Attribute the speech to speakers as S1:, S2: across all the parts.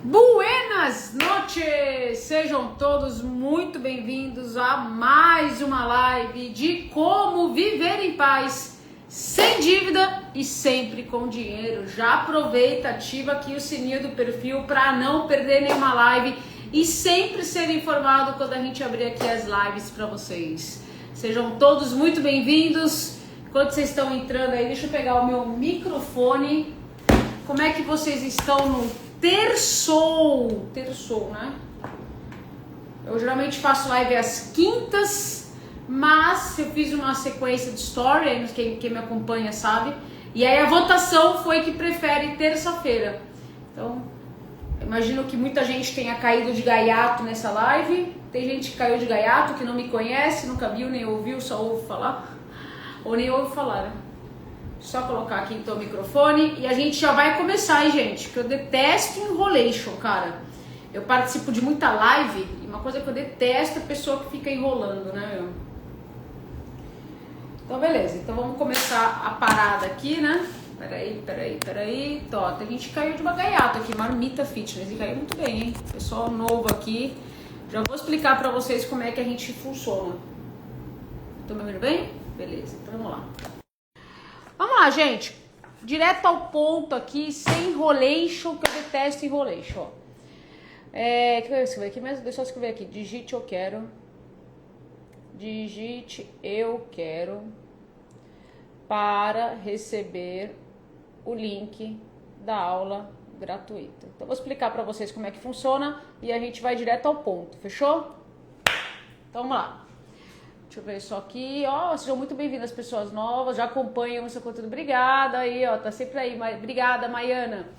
S1: Buenas noches! Sejam todos muito bem-vindos a mais uma live de como viver em paz, sem dívida e sempre com dinheiro. Já aproveita, ativa aqui o sininho do perfil para não perder nenhuma live e sempre ser informado quando a gente abrir aqui as lives para vocês. Sejam todos muito bem-vindos. Enquanto vocês estão entrando aí, deixa eu pegar o meu microfone. Como é que vocês estão no Terçou, né? Eu geralmente faço live às quintas, mas eu fiz uma sequência de story, quem me acompanha sabe. E aí a votação foi que prefere terça-feira. Então, imagino que muita gente tenha caído de gaiato nessa live. Tem gente que caiu de gaiato, que não me conhece, nunca viu, nem ouviu, só ouve falar. Ou nem ouve falar, né? Só colocar aqui então o microfone e a gente já vai começar, hein, gente? Porque eu detesto enrolation, cara. Eu participo de muita live e uma coisa que eu detesto é a pessoa que fica enrolando, né, meu? Então, beleza. Então, vamos começar a parada aqui, né? Peraí. Então, a gente caiu de uma gaiata aqui, Marmita Fitness. E caiu muito bem, hein? Pessoal novo aqui. Já vou explicar pra vocês como é que a gente funciona. Estão me ouvindo bem? Beleza. Então, vamos lá. Vamos lá, gente. Direto ao ponto aqui, sem enrolation, que eu detesto enrolation, ó. O que eu escrever aqui mesmo? Deixa eu escrever aqui. Digite eu quero para receber o link da aula gratuita. Então, eu vou explicar para vocês como é que funciona e a gente vai direto ao ponto, fechou? Então, vamos lá. Deixa eu ver isso aqui, ó, sejam muito bem-vindas pessoas novas, já acompanham o seu conteúdo, obrigada aí, ó, tá sempre aí, obrigada, Maiana.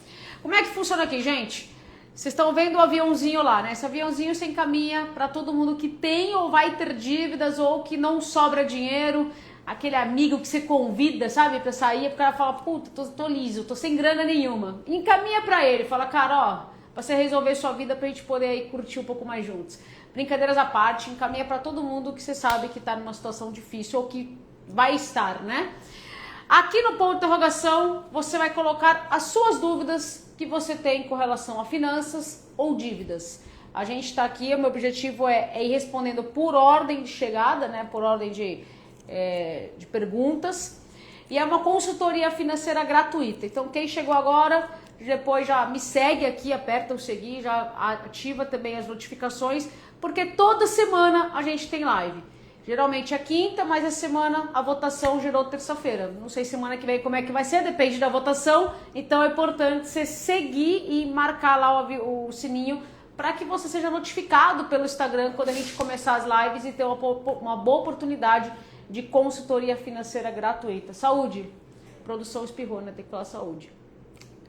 S1: Como é que funciona aqui, gente? Vocês estão vendo o aviãozinho lá, né? Esse aviãozinho você encaminha para todo mundo que tem ou vai ter dívidas ou que não sobra dinheiro, aquele amigo que você convida, sabe, pra sair, o cara fala, puta, tô liso, tô sem grana nenhuma. Encaminha pra ele, fala, cara, ó, pra você resolver sua vida pra gente poder aí curtir um pouco mais juntos. Brincadeiras à parte, encaminha pra todo mundo que você sabe que tá numa situação difícil ou que vai estar, né? Aqui no ponto de interrogação, você vai colocar as suas dúvidas que você tem com relação a finanças ou dívidas. A gente tá aqui, o meu objetivo é ir respondendo por ordem de chegada, né? Por ordem de perguntas. E é uma consultoria financeira gratuita. Então, quem chegou agora, depois já me segue aqui, aperta o seguir, já ativa também as notificações, porque toda semana a gente tem live. Geralmente é quinta, mas essa semana a votação gerou terça-feira. Não sei semana que vem como é que vai ser, depende da votação. Então é importante você seguir e marcar lá o sininho para que você seja notificado pelo Instagram quando a gente começar as lives e ter uma boa oportunidade de consultoria financeira gratuita. Saúde. Produção espirrou, né? Tem que falar saúde.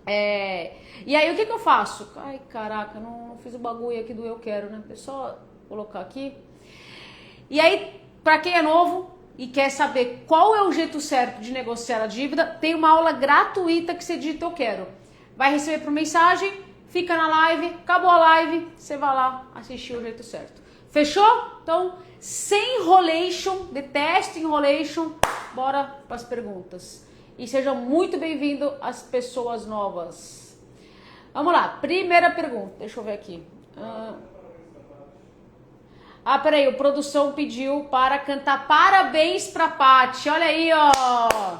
S1: E aí o que eu faço? Ai, caraca, não fiz o bagulho aqui do eu quero, né? Deixa eu só colocar aqui. E aí, pra quem é novo e quer saber qual é o jeito certo de negociar a dívida, tem uma aula gratuita que você digita eu quero. Vai receber por mensagem, fica na live, acabou a live, você vai lá assistir o jeito certo. Fechou? Então, sem enrolation, detesto enrolation, bora pras perguntas. E sejam muito bem-vindos as pessoas novas. Vamos lá, primeira pergunta. Deixa eu ver aqui. Peraí, o produção pediu para cantar parabéns pra Paty. Olha aí, ó.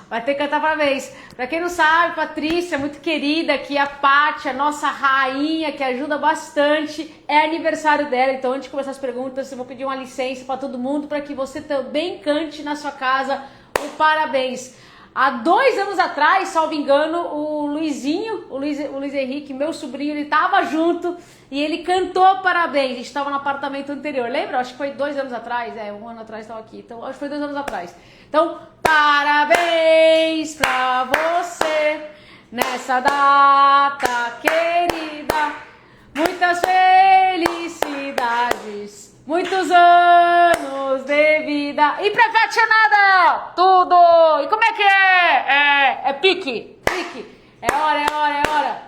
S1: Vai ter que cantar parabéns. Pra quem não sabe, Patrícia, muito querida aqui, a Paty, a nossa rainha, que ajuda bastante. É aniversário dela, então antes de começar as perguntas, eu vou pedir uma licença para todo mundo para que você também cante na sua casa o parabéns. Há 2 anos atrás, salvo engano, o Luizinho, o Luiz Henrique, meu sobrinho, ele tava junto e ele cantou parabéns. A gente tava no apartamento anterior, lembra? Acho que foi 2 anos atrás, 1 ano atrás estava aqui. Então, acho que foi 2 anos atrás. Então, parabéns pra você nessa data querida. Muitas felicidades, muitos anos de vida. E pra Catinada, tudo! E como é que é? É pique. É hora.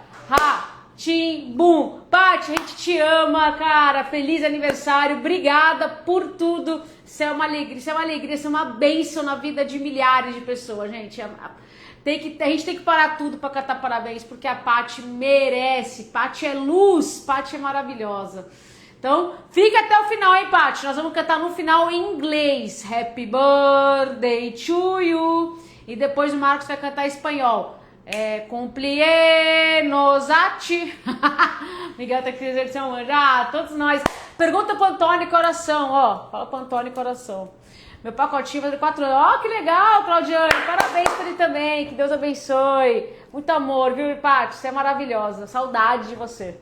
S1: Tim, bum. Paty, a gente te ama, cara. Feliz aniversário. Obrigada por tudo. Isso é uma alegria, isso é uma bênção na vida de milhares de pessoas, gente. A gente tem que parar tudo para cantar parabéns, porque a Paty merece. Paty é luz, Paty é maravilhosa. Então, fica até o final, hein, Paty? Nós vamos cantar no final em inglês. Happy birthday to you. E depois o Marcos vai cantar em espanhol. Cumpleanos a ti. Miguel tá aqui exercendo já, todos nós. Pergunta pro Antônio Coração, ó. Fala pro Antônio Coração. Meu pacotinho vai de 4 anos. Ó, que legal, Claudiane. Parabéns pra ele também. Que Deus abençoe. Muito amor, viu, Paty? Você é maravilhosa. Saudade de você.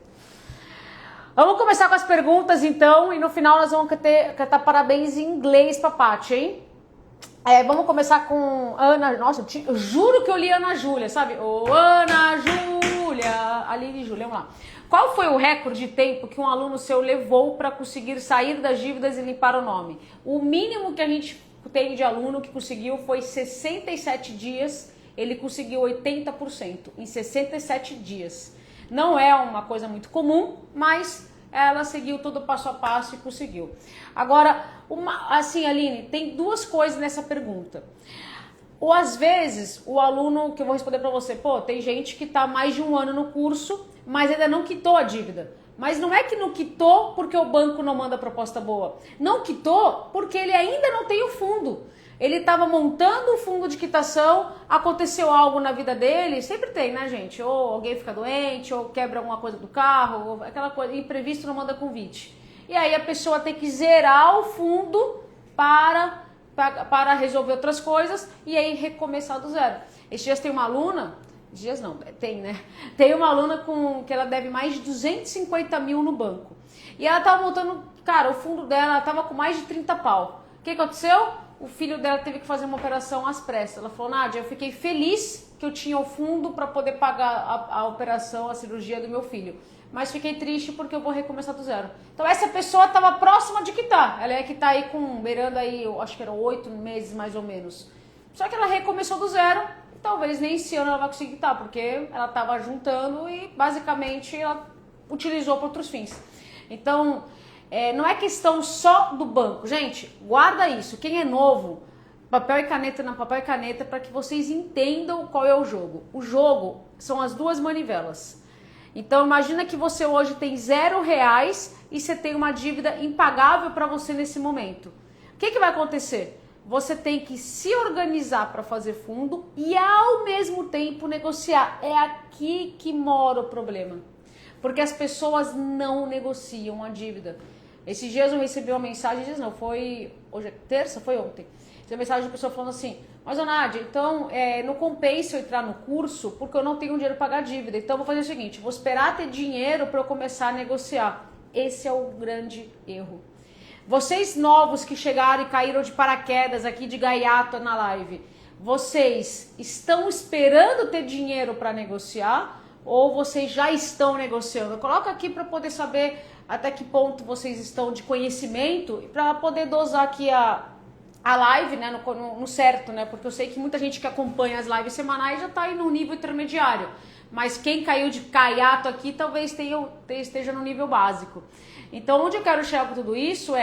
S1: Vamos começar com as perguntas, então. E no final nós vamos cantar parabéns em inglês pra Paty, hein? Vamos começar com Ana. Nossa, eu juro que eu li Ana Júlia, sabe? Ô, Ana Júlia. Aline Júlia, vamos lá. Qual foi o recorde de tempo que um aluno seu levou para conseguir sair das dívidas e limpar o nome? O mínimo que a gente tem de aluno que conseguiu foi 67 dias. Ele conseguiu 80% em 67 dias. Não é uma coisa muito comum, mas ela seguiu tudo passo a passo e conseguiu. Agora, assim, Aline, tem duas coisas nessa pergunta. Ou às vezes, o aluno, que eu vou responder para você, pô, tem gente que tá mais de um ano no curso, mas ainda não quitou a dívida. Mas não é que não quitou porque o banco não manda proposta boa. Não quitou porque ele ainda não tem o fundo. Ele estava montando o fundo de quitação, aconteceu algo na vida dele, sempre tem, né, gente? Ou alguém fica doente, ou quebra alguma coisa do carro, ou aquela coisa, imprevisto não manda convite. E aí a pessoa tem que zerar o fundo para resolver outras coisas e aí recomeçar do zero. Esses dias tem uma aluna, dias não, tem, né? Tem uma aluna que ela deve mais de 250 mil no banco. E ela tava montando, cara, o fundo dela, ela tava com mais de 30 pau. O que aconteceu? O filho dela teve que fazer uma operação às pressas. Ela falou, Nádia, eu fiquei feliz que eu tinha o fundo para poder pagar a operação, a cirurgia do meu filho. Mas fiquei triste porque eu vou recomeçar do zero. Então essa pessoa estava próxima de quitar. Ela é que tá aí beirando aí, eu acho que eram 8 meses mais ou menos. Só que ela recomeçou do zero. Talvez nem esse ano ela vai conseguir quitar, porque ela estava juntando e basicamente ela utilizou para outros fins. Então, não é questão só do banco. Gente, guarda isso. Quem é novo, papel e caneta para que vocês entendam qual é o jogo. O jogo são as duas manivelas. Então, imagina que você hoje tem R$0 e você tem uma dívida impagável para você nesse momento. O que vai acontecer? Você tem que se organizar para fazer fundo e ao mesmo tempo negociar. É aqui que mora o problema. Porque as pessoas não negociam a dívida. Esses dias eu recebi uma mensagem, hoje é terça, foi ontem. Recebi uma mensagem de pessoa falando assim, mas Nádia, então não compensa eu entrar no curso porque eu não tenho dinheiro para pagar a dívida. Então eu vou fazer o seguinte, vou esperar ter dinheiro para eu começar a negociar. Esse é o grande erro. Vocês novos que chegaram e caíram de paraquedas aqui de gaiato na live, vocês estão esperando ter dinheiro para negociar ou vocês já estão negociando? Coloca aqui para poder saber até que ponto vocês estão de conhecimento e para poder dosar aqui a live, né, no certo, né? Porque eu sei que muita gente que acompanha as lives semanais já está aí no nível intermediário. Mas quem caiu de caiato aqui talvez esteja no nível básico. Então, onde eu quero chegar com tudo isso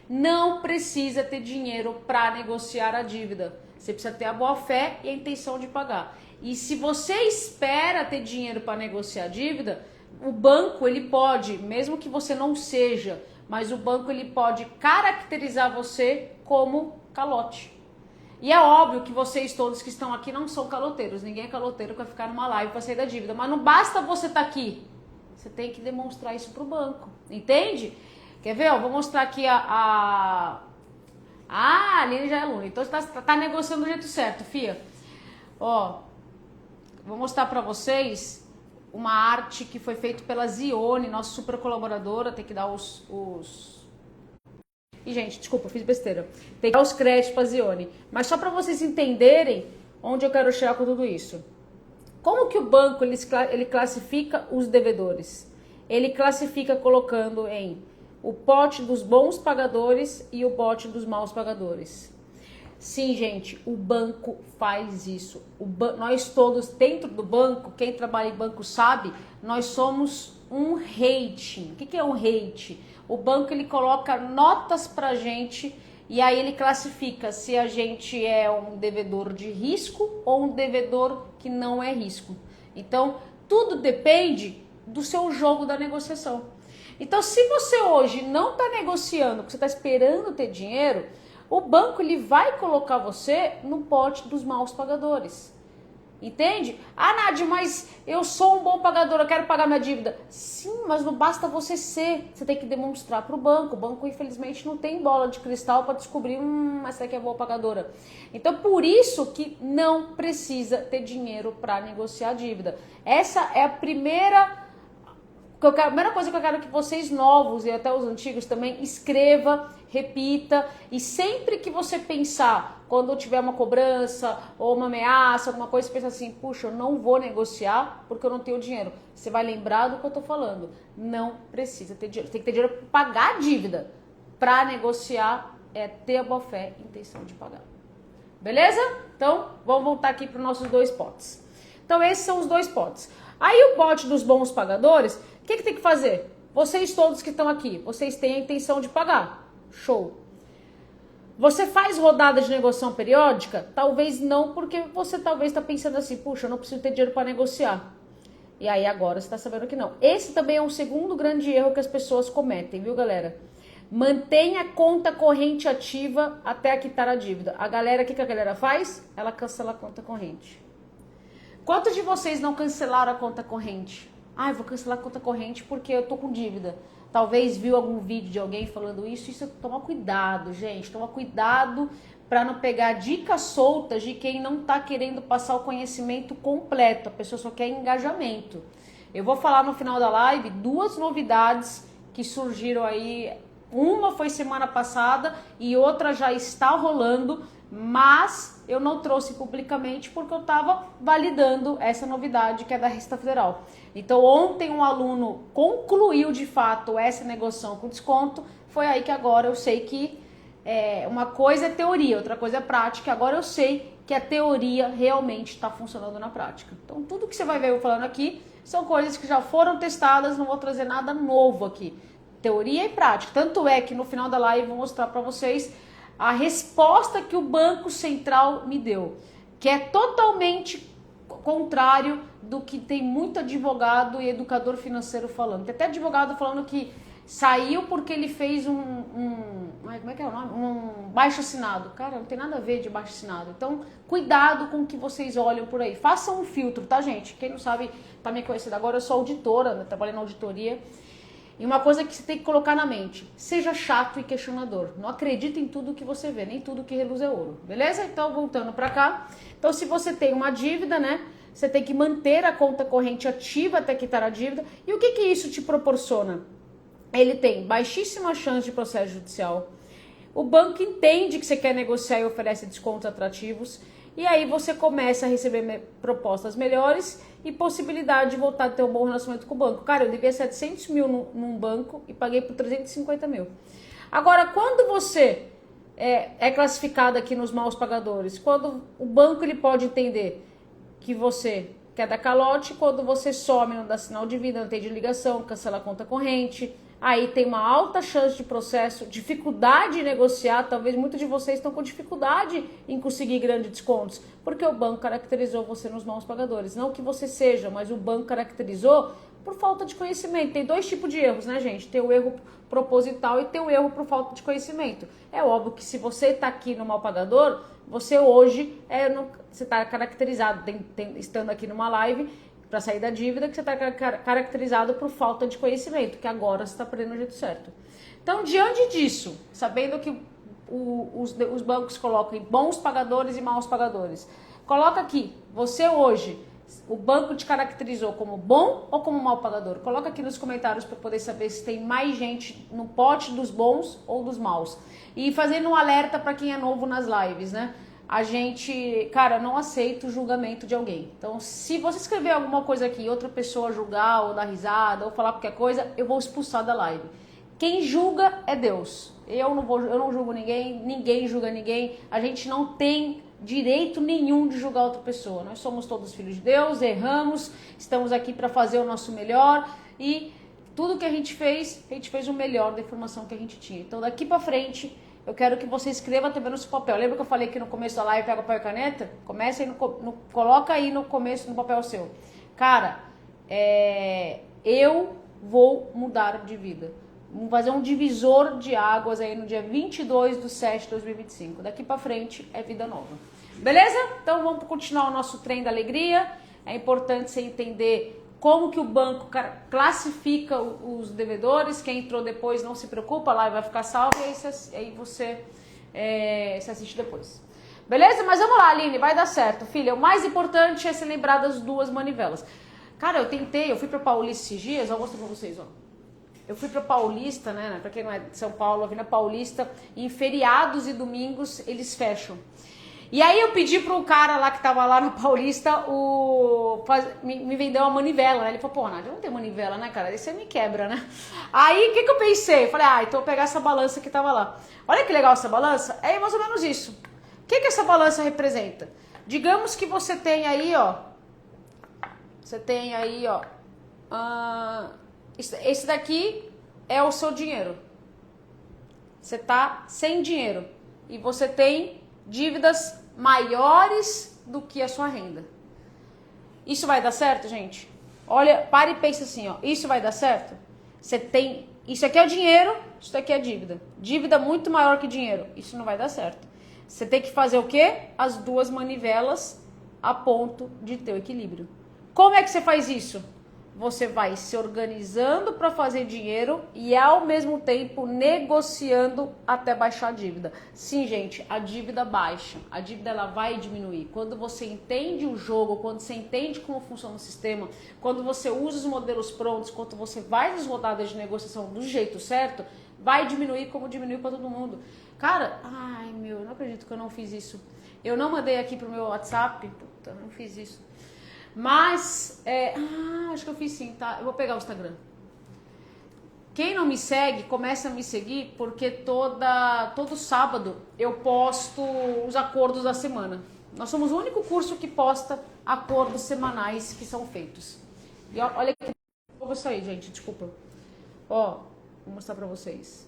S1: não precisa ter dinheiro para negociar a dívida. Você precisa ter a boa fé e a intenção de pagar. E se você espera ter dinheiro para negociar a dívida, o banco ele pode, mesmo que você não seja, mas o banco ele pode caracterizar você como calote. E é óbvio que vocês todos que estão aqui não são caloteiros. Ninguém é caloteiro para ficar numa live para sair da dívida. Mas não basta você estar aqui. Você tem que demonstrar isso para o banco. Entende? Quer ver? Vou mostrar aqui a Aline já é aluna. Então você tá negociando do jeito certo, fia. Ó, vou mostrar para vocês uma arte que foi feita pela Zione, nossa super colaboradora. Tem que dar E, gente, desculpa, fiz besteira. Tem que dar os créditos pra Zione. Mas só para vocês entenderem onde eu quero chegar com tudo isso. Como que o banco ele classifica os devedores? Ele classifica colocando em o pote dos bons pagadores e o pote dos maus pagadores. Sim, gente, o banco faz isso. Nós todos dentro do banco, quem trabalha em banco sabe, nós somos um rating. O que é um rating? O banco ele coloca notas pra gente E aí ele classifica se a gente é um devedor de risco ou um devedor que não é risco. Então, tudo depende do seu jogo da negociação. Então, se você hoje não está negociando, porque você está esperando ter dinheiro, o banco ele vai colocar você no pote dos maus pagadores. Entende? Ah, Nádia, mas eu sou um bom pagador, eu quero pagar minha dívida. Sim, mas não basta você ser. Você tem que demonstrar para o banco. O banco, infelizmente, não tem bola de cristal para descobrir, mas você é boa pagadora. Então, por isso que não precisa ter dinheiro para negociar a dívida. Essa é a primeira coisa que eu quero que vocês novos e até os antigos também escreva, repita, e sempre que você pensar, quando tiver uma cobrança ou uma ameaça, alguma coisa, você pensa assim, puxa, eu não vou negociar porque eu não tenho dinheiro. Você vai lembrar do que eu tô falando. Não precisa ter dinheiro. Você tem que ter dinheiro para pagar a dívida. Para negociar é ter a boa fé e intenção de pagar. Beleza? Então, vamos voltar aqui para os nossos 2 potes. Então, esses são os 2 potes. Aí o pote dos bons pagadores, o que tem que fazer? Vocês todos que estão aqui, vocês têm a intenção de pagar. Show. Você faz rodada de negociação periódica? Talvez não, porque você talvez está pensando assim, puxa, eu não preciso ter dinheiro para negociar. E aí agora você está sabendo que não. Esse também é um segundo grande erro que as pessoas cometem, viu, galera? Mantenha a conta corrente ativa até quitar a dívida. A galera, o que a galera faz? Ela cancela a conta corrente. Quantos de vocês não cancelaram a conta corrente? Ah, eu vou cancelar a conta corrente porque eu tô com dívida. Talvez viu algum vídeo de alguém falando isso. Toma cuidado, gente. Toma cuidado para não pegar dicas soltas de quem não tá querendo passar o conhecimento completo. A pessoa só quer engajamento. Eu vou falar no final da live 2 novidades que surgiram aí. Uma foi semana passada e outra já está rolando, mas eu não trouxe publicamente porque eu estava validando essa novidade que é da Receita Federal. Então ontem um aluno concluiu de fato essa negociação com desconto, foi aí que agora eu sei que uma coisa é teoria, outra coisa é prática, agora eu sei que a teoria realmente está funcionando na prática. Então tudo que você vai ver eu falando aqui são coisas que já foram testadas, não vou trazer nada novo aqui. Teoria e prática. Tanto é que no final da live eu vou mostrar para vocês a resposta que o Banco Central me deu, que é totalmente contrário do que tem muito advogado e educador financeiro falando. Tem até advogado falando que saiu porque ele fez como é que é o nome? Um baixo assinado. Cara, não tem nada a ver de baixo assinado. Então, cuidado com o que vocês olham por aí. Façam um filtro, tá, gente? Quem não sabe, tá me conhecendo agora, eu sou auditora, né? Trabalhei na auditoria. E uma coisa que você tem que colocar na mente, seja chato e questionador. Não acredite em tudo que você vê, nem tudo que reluz é ouro. Beleza? Então, voltando para cá. Então, se você tem uma dívida, né? Você tem que manter a conta corrente ativa até quitar a dívida. E o que isso te proporciona? Ele tem baixíssima chance de processo judicial. O banco entende que você quer negociar e oferece descontos atrativos. E aí você começa a receber propostas melhores e possibilidade de voltar a ter um bom relacionamento com o banco. Cara, eu devia 700 mil num banco e paguei por 350 mil. Agora, quando você é classificado aqui nos maus pagadores, quando o banco ele pode entender que você quer dar calote, quando você some, não dá sinal de vida, não tem de ligação, cancela a conta corrente, aí tem uma alta chance de processo, dificuldade em negociar, talvez muitos de vocês estão com dificuldade em conseguir grandes descontos, porque o banco caracterizou você nos maus pagadores. Não que você seja, mas o banco caracterizou por falta de conhecimento. Tem 2 tipos de erros, né, gente? Tem o erro proposital e tem o erro por falta de conhecimento. É óbvio que se você está aqui no mal pagador, você hoje você está caracterizado, estando aqui numa live, para sair da dívida, que você está caracterizado por falta de conhecimento, que agora você está aprendendo do jeito certo. Então, diante disso, sabendo que os bancos colocam bons pagadores e maus pagadores, coloca aqui, você hoje, o banco te caracterizou como bom ou como mau pagador? Coloca aqui nos comentários para poder saber se tem mais gente no pote dos bons ou dos maus. E fazendo um alerta para quem é novo nas lives, né? A gente, cara, não aceita o julgamento de alguém. Então, se você escrever alguma coisa aqui e outra pessoa julgar ou dar risada ou falar qualquer coisa, eu vou expulsar da live. Quem julga é Deus. Eu não julgo ninguém, ninguém julga ninguém. A gente não tem direito nenhum de julgar outra pessoa. Nós somos todos filhos de Deus, erramos, estamos aqui para fazer o nosso melhor e tudo que a gente fez o melhor da informação que a gente tinha. Então, daqui para frente, eu quero que você escreva também no seu papel. Lembra que eu falei que no começo da live pega papel e caneta? Começa aí coloca aí no começo no papel seu. Cara, eu vou mudar de vida. Vamos fazer um divisor de águas aí no dia 22/7/2025. Daqui pra frente é vida nova. Beleza? Então vamos continuar o nosso trem da alegria. É importante você entender como que o banco classifica os devedores. Quem entrou depois não se preocupa, lá vai ficar salvo e aí você se assiste depois. Beleza? Mas vamos lá, Aline, vai dar certo, filha. O mais importante é se lembrar das duas manivelas. Cara, eu fui pra Paulista esses dias, eu vou mostrar pra vocês, ó. Eu fui pra Paulista, né? Pra quem não é de São Paulo, eu vim na Paulista, e em feriados e domingos eles fecham. E aí eu pedi pro cara lá que tava lá na Paulista me vender uma manivela, né? Ele falou, pô, Nádia, não tem manivela, né, cara? Aí você me quebra, né? Aí, o que eu pensei? Eu falei, então eu vou pegar essa balança que tava lá. Olha que legal essa balança. É mais ou menos isso. O que essa balança representa? Digamos que você tem aí, ó. Esse daqui é o seu dinheiro. Você tá sem dinheiro. E você tem dívidas maiores do que a sua renda. Isso vai dar certo, gente? Olha, para e pensa assim, ó. Isso vai dar certo? Você tem... Isso aqui é o dinheiro, isso aqui é a dívida. Dívida muito maior que dinheiro. Isso não vai dar certo. Você tem que fazer o quê? As duas manivelas a ponto de ter o equilíbrio. Como é que você faz isso? Você vai se organizando para fazer dinheiro e ao mesmo tempo negociando até baixar a dívida. Sim, gente, a dívida baixa, a dívida ela vai diminuir. Quando você entende o jogo, quando você entende como funciona o sistema, quando você usa os modelos prontos, quando você vai nas rodadas de negociação do jeito certo, vai diminuir como diminuiu para todo mundo. Cara, eu não acredito que eu não fiz isso. Eu não mandei aqui pro meu WhatsApp, puta, eu não fiz isso. Mas, acho que eu fiz sim, tá? Eu vou pegar o Instagram. Quem não me segue, começa a me seguir, porque todo sábado eu posto os acordos da semana. Nós somos o único curso que posta acordos semanais que são feitos. E olha aqui, eu vou sair, gente, desculpa. Ó, vou mostrar pra vocês.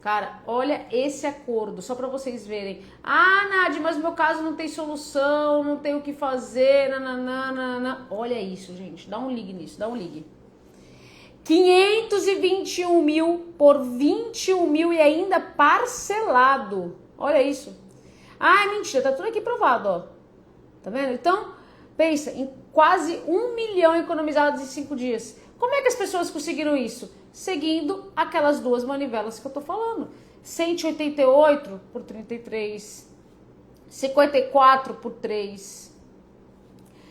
S1: Cara, olha esse acordo, só pra vocês verem. Nádia, mas no meu caso não tem solução, não tem o que fazer, nananana. Olha isso, gente, dá um ligue nisso, dá um ligue. 521 mil por 21 mil e ainda parcelado. Olha isso. Mentira, tá tudo aqui provado, ó. Tá vendo? Então, pensa, em quase 1 milhão economizados em 5 dias. Como é que as pessoas conseguiram isso? Seguindo aquelas duas manivelas que eu tô falando. 188 por 33, 54 por 3,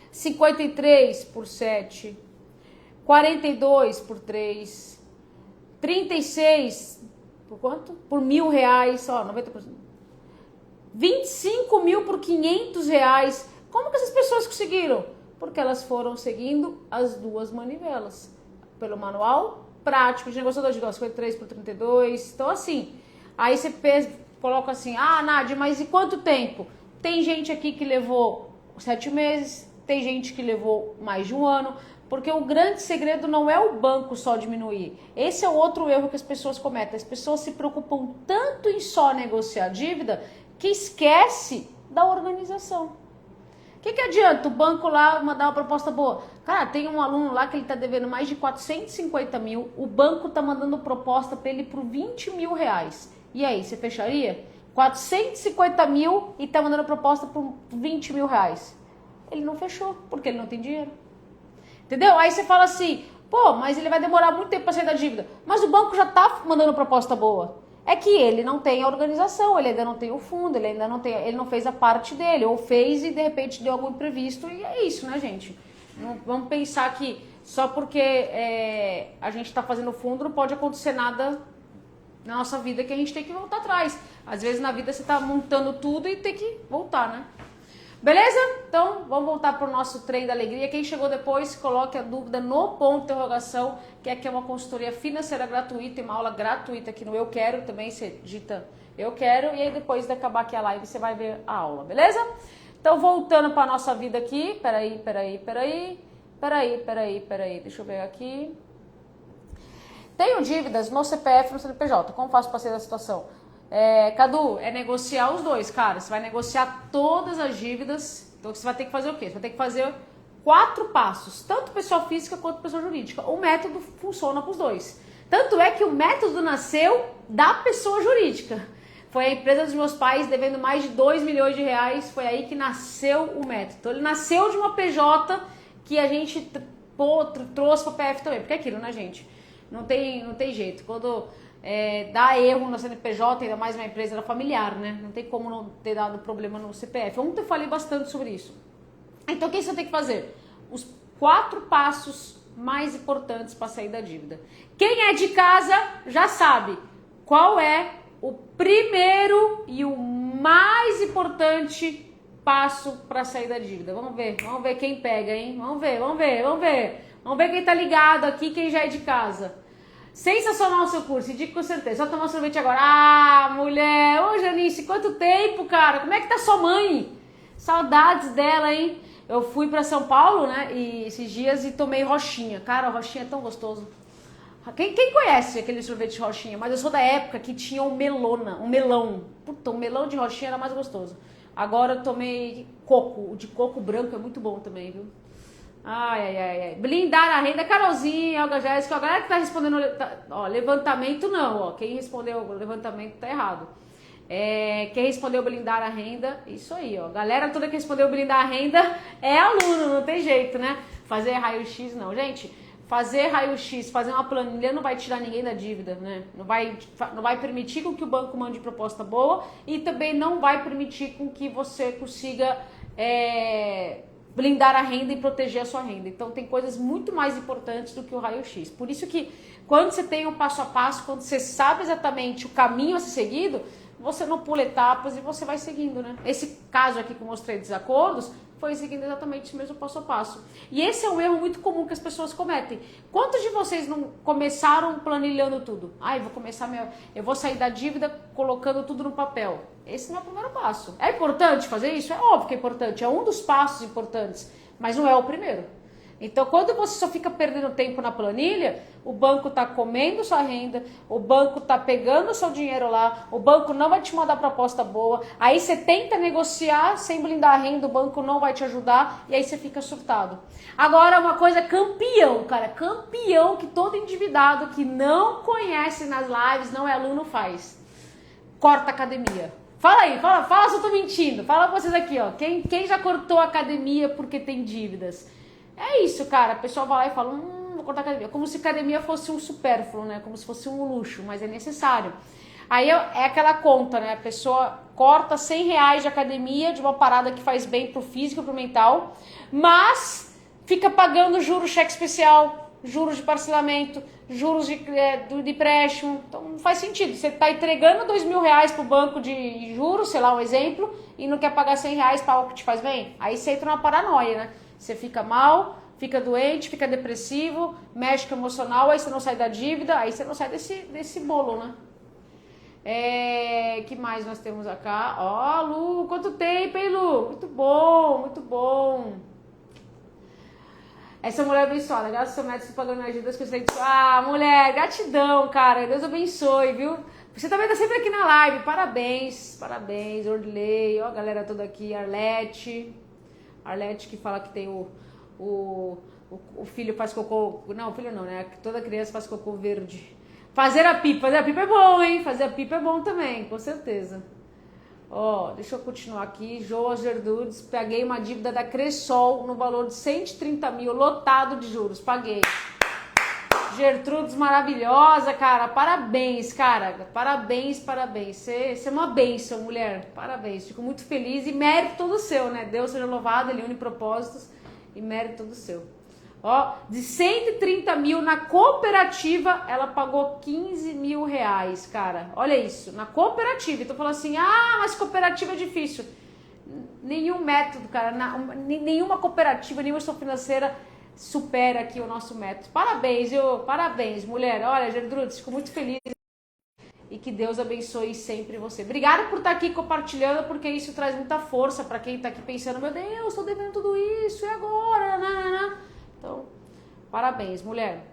S1: 53 por 7, 42 por 3, 36 por quanto? Por R$1.000, ó, 90%. 25 mil por R$500. Como que essas pessoas conseguiram? Porque elas foram seguindo as duas manivelas. Pelo manual prático de negociador de 53 por 32. Então, assim, aí você coloca assim, Nádia, mas e quanto tempo? Tem gente aqui que levou 7 meses, tem gente que levou mais de 1 ano, porque o grande segredo não é o banco só diminuir. Esse é o outro erro que as pessoas cometem. As pessoas se preocupam tanto em só negociar dívida que esquece da organização. O que adianta o banco lá mandar uma proposta boa? Cara, tem um aluno lá que ele tá devendo mais de 450 mil, o banco tá mandando proposta para ele por 20 mil reais. E aí, você fecharia? 450 mil e tá mandando proposta por 20 mil reais. Ele não fechou, porque ele não tem dinheiro. Entendeu? Aí você fala assim, mas ele vai demorar muito tempo para sair da dívida. Mas o banco já tá mandando proposta boa. É que ele não tem a organização, ele ainda não tem o fundo, ele não fez a parte dele, ou fez e de repente deu algum imprevisto, e é isso, né, gente? Não, vamos pensar que só porque a gente está fazendo fundo não pode acontecer nada na nossa vida que a gente tem que voltar atrás. Às vezes na vida você está montando tudo e tem que voltar, né? Beleza? Então, vamos voltar para o nosso trem da alegria. Quem chegou depois, coloque a dúvida no ponto de interrogação, que aqui é uma consultoria financeira gratuita e uma aula gratuita aqui no Eu Quero. Também você digita Eu Quero e aí depois de acabar aqui a live você vai ver a aula, beleza? Então, voltando para a nossa vida aqui. Peraí. Deixa eu ver aqui. Tenho dívidas no CPF e no CNPJ, como faço para sair da situação? Cadu, é negociar os dois, cara. Você vai negociar todas as dívidas, então você vai ter que fazer o quê? Você vai ter que fazer 4 passos, tanto pessoa física quanto pessoa jurídica. O método funciona para os dois. Tanto é que o método nasceu da pessoa jurídica. Foi a empresa dos meus pais devendo mais de 2 milhões de reais, foi aí que nasceu o método. Então ele nasceu de uma PJ que a gente trouxe para o PF também, porque é aquilo, né, gente? Não tem jeito. Quando dá erro no CNPJ, ainda mais uma empresa familiar, né? Não tem como não ter dado problema no CPF. Ontem eu falei bastante sobre isso. Então o que você tem que fazer? Os 4 passos mais importantes para sair da dívida. Quem é de casa já sabe qual é o primeiro e o mais importante passo para sair da dívida. Vamos ver quem pega, hein? Vamos ver quem tá ligado aqui, quem já é de casa. Sensacional o seu curso, indico com certeza. Só tomar um sorvete agora. Ah, mulher, ô Janice, quanto tempo, cara? Como é que tá sua mãe? Saudades dela, hein? Eu fui pra São Paulo, né, esses dias e tomei rochinha. Cara, a rochinha é tão gostoso. Quem conhece aquele sorvete de rochinha? Mas eu sou da época que tinha um melão. Puta, o melão de rochinha era mais gostoso. Agora eu tomei coco. O de coco branco é muito bom também, viu? Ai. Blindar a renda. Carolzinha, Olga Jéssica. A galera que tá respondendo... levantamento não, ó. Quem respondeu o levantamento tá errado. Quem respondeu blindar a renda, isso aí, ó. Galera toda que respondeu blindar a renda é aluno, não tem jeito, né? Fazer raio-x não. Gente, fazer raio-x, fazer uma planilha não vai tirar ninguém da dívida, né? Não vai permitir com que o banco mande proposta boa e também não vai permitir com que você consiga blindar a renda e proteger a sua renda. Então tem coisas muito mais importantes do que o raio-x. Por isso que quando você tem um passo a passo, quando você sabe exatamente o caminho a ser seguido, você não pula etapas e você vai seguindo, né? Esse caso aqui que eu mostrei de desacordos foi seguindo exatamente esse mesmo passo a passo. E esse é um erro muito comum que as pessoas cometem. Quantos de vocês não começaram planilhando tudo? Eu vou sair da dívida colocando tudo no papel. Esse não é o primeiro passo. É importante fazer isso? É óbvio que é importante. É um dos passos importantes, mas não é o primeiro. Então, quando você só fica perdendo tempo na planilha, o banco está comendo sua renda, o banco está pegando o seu dinheiro lá, o banco não vai te mandar proposta boa, aí você tenta negociar sem blindar a renda, o banco não vai te ajudar e aí você fica surtado. Agora, uma coisa campeão, cara, campeão que todo endividado que não conhece nas lives, não é aluno, faz. Corta a academia. Fala aí, fala se eu tô mentindo. Fala pra vocês aqui, ó. Quem já cortou a academia porque tem dívidas? É isso, cara. A pessoa vai lá e fala, vou cortar a academia. Como se a academia fosse um supérfluo, né? Como se fosse um luxo, mas é necessário. Aí é aquela conta, né? A pessoa corta R$100 de academia, de uma parada que faz bem pro físico e pro mental, mas fica pagando juros, cheque especial, juros de parcelamento, juros de empréstimo. Então não faz sentido. Você tá entregando R$2.000 pro banco de juros, sei lá, um exemplo, e não quer pagar R$100 para algo que te faz bem? Aí você entra numa paranoia, né? Você fica mal, fica doente, fica depressivo, mexe com o emocional, aí você não sai da dívida, aí você não sai desse bolo, né? Que mais nós temos aqui? Ó, Lu, quanto tempo, hein, Lu? Muito bom, muito bom. Essa mulher abençoada, graças ao seu método pagando as dívidas que você tem. Mulher, gratidão, cara, Deus abençoe, viu? Você também tá sempre aqui na live, parabéns, Ordilei, ó a galera toda aqui, Arlete que fala que tem o filho faz cocô, não, o filho não, né? Toda criança faz cocô verde. Fazer a pipa é bom, hein? Fazer a pipa é bom também, com certeza. Ó, deixa eu continuar aqui. Joas Gerdudes, paguei uma dívida da Cressol no valor de 130 mil, lotado de juros, paguei. Gertrudes, maravilhosa, cara, parabéns, cara, parabéns. Você é uma bênção, mulher, parabéns, fico muito feliz e mérito todo seu, né? Deus seja louvado, Ele une propósitos e mérito todo seu. Ó, de 130 mil na cooperativa, ela pagou 15 mil reais, cara. Olha isso, na cooperativa. Então falou assim, mas cooperativa é difícil. Nenhum método, cara, nenhuma cooperativa, nenhuma instituição financeira supera aqui o nosso método. Parabéns, parabéns, mulher. Olha, Gertrudes, fico muito feliz. E que Deus abençoe sempre você. Obrigada por estar aqui compartilhando, porque isso traz muita força para quem está aqui pensando, meu Deus, estou devendo tudo isso, e agora? Então, parabéns, mulher.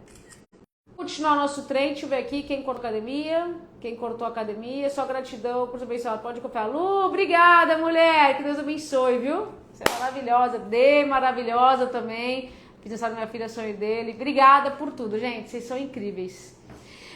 S1: Continuar nosso trem, deixa eu ver aqui quem cortou academia. Quem cortou academia, só gratidão por ser abençoado. Pode confiar. Lu, obrigada, mulher. Que Deus abençoe, viu? Você é maravilhosa. Dê maravilhosa também. Fiz aniversário da minha filha, sonho dele. Obrigada por tudo, gente. Vocês são incríveis.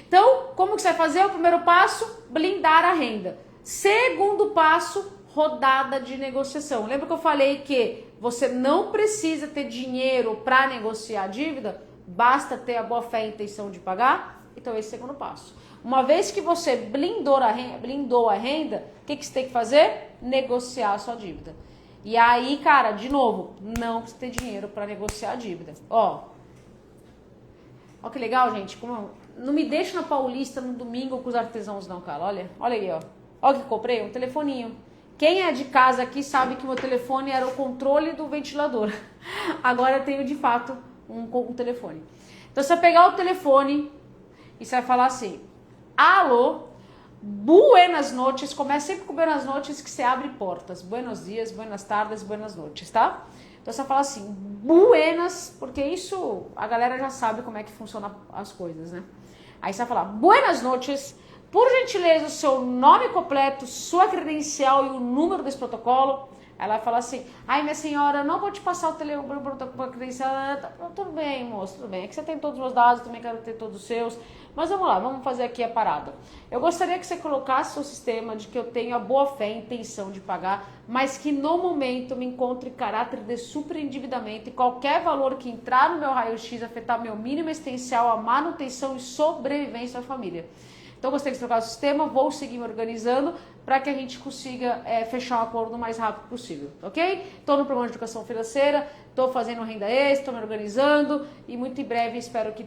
S1: Então, como que você vai fazer? O primeiro passo, blindar a renda. Segundo passo, rodada de negociação. Lembra que eu falei que você não precisa ter dinheiro para negociar a dívida? Basta ter a boa fé e a intenção de pagar? Então, esse é o segundo passo. Uma vez que você blindou a renda, o que você tem que fazer? Negociar a sua dívida. E aí, cara, de novo, não precisa ter dinheiro para negociar a dívida. Ó que legal, gente. Não me deixa na Paulista no domingo com os artesãos não, cara. Olha aí, ó. Olha o que comprei, um telefoninho. Quem é de casa aqui sabe que meu telefone era o controle do ventilador. Agora eu tenho, de fato, um telefone. Então, você vai pegar o telefone e você vai falar assim: alô, buenas noches. Começa sempre com buenas noches que você abre portas. Buenos dias, buenas tardes, buenas noches, tá? Então você fala assim, buenas, porque isso a galera já sabe como é que funciona as coisas, né? Aí você vai falar, buenas noches, por gentileza, o seu nome completo, sua credencial e o número desse protocolo. Ela vai falar assim, ai minha senhora, não vou te passar o telefone para credencial. Tudo bem, moço, tudo bem. É que você tem todos os meus dados, também quero ter todos os seus. Mas vamos lá, vamos fazer aqui a parada. Eu gostaria que você colocasse o sistema de que eu tenho a boa fé e intenção de pagar, mas que no momento me encontre em caráter de superendividamento e qualquer valor que entrar no meu raio-x afetar meu mínimo existencial, a manutenção e sobrevivência da família. Então, eu gostaria que você trocasse o sistema, vou seguir me organizando para que a gente consiga fechar um acordo o mais rápido possível, ok? Estou no programa de educação financeira, estou fazendo renda extra, estou me organizando e muito em breve espero que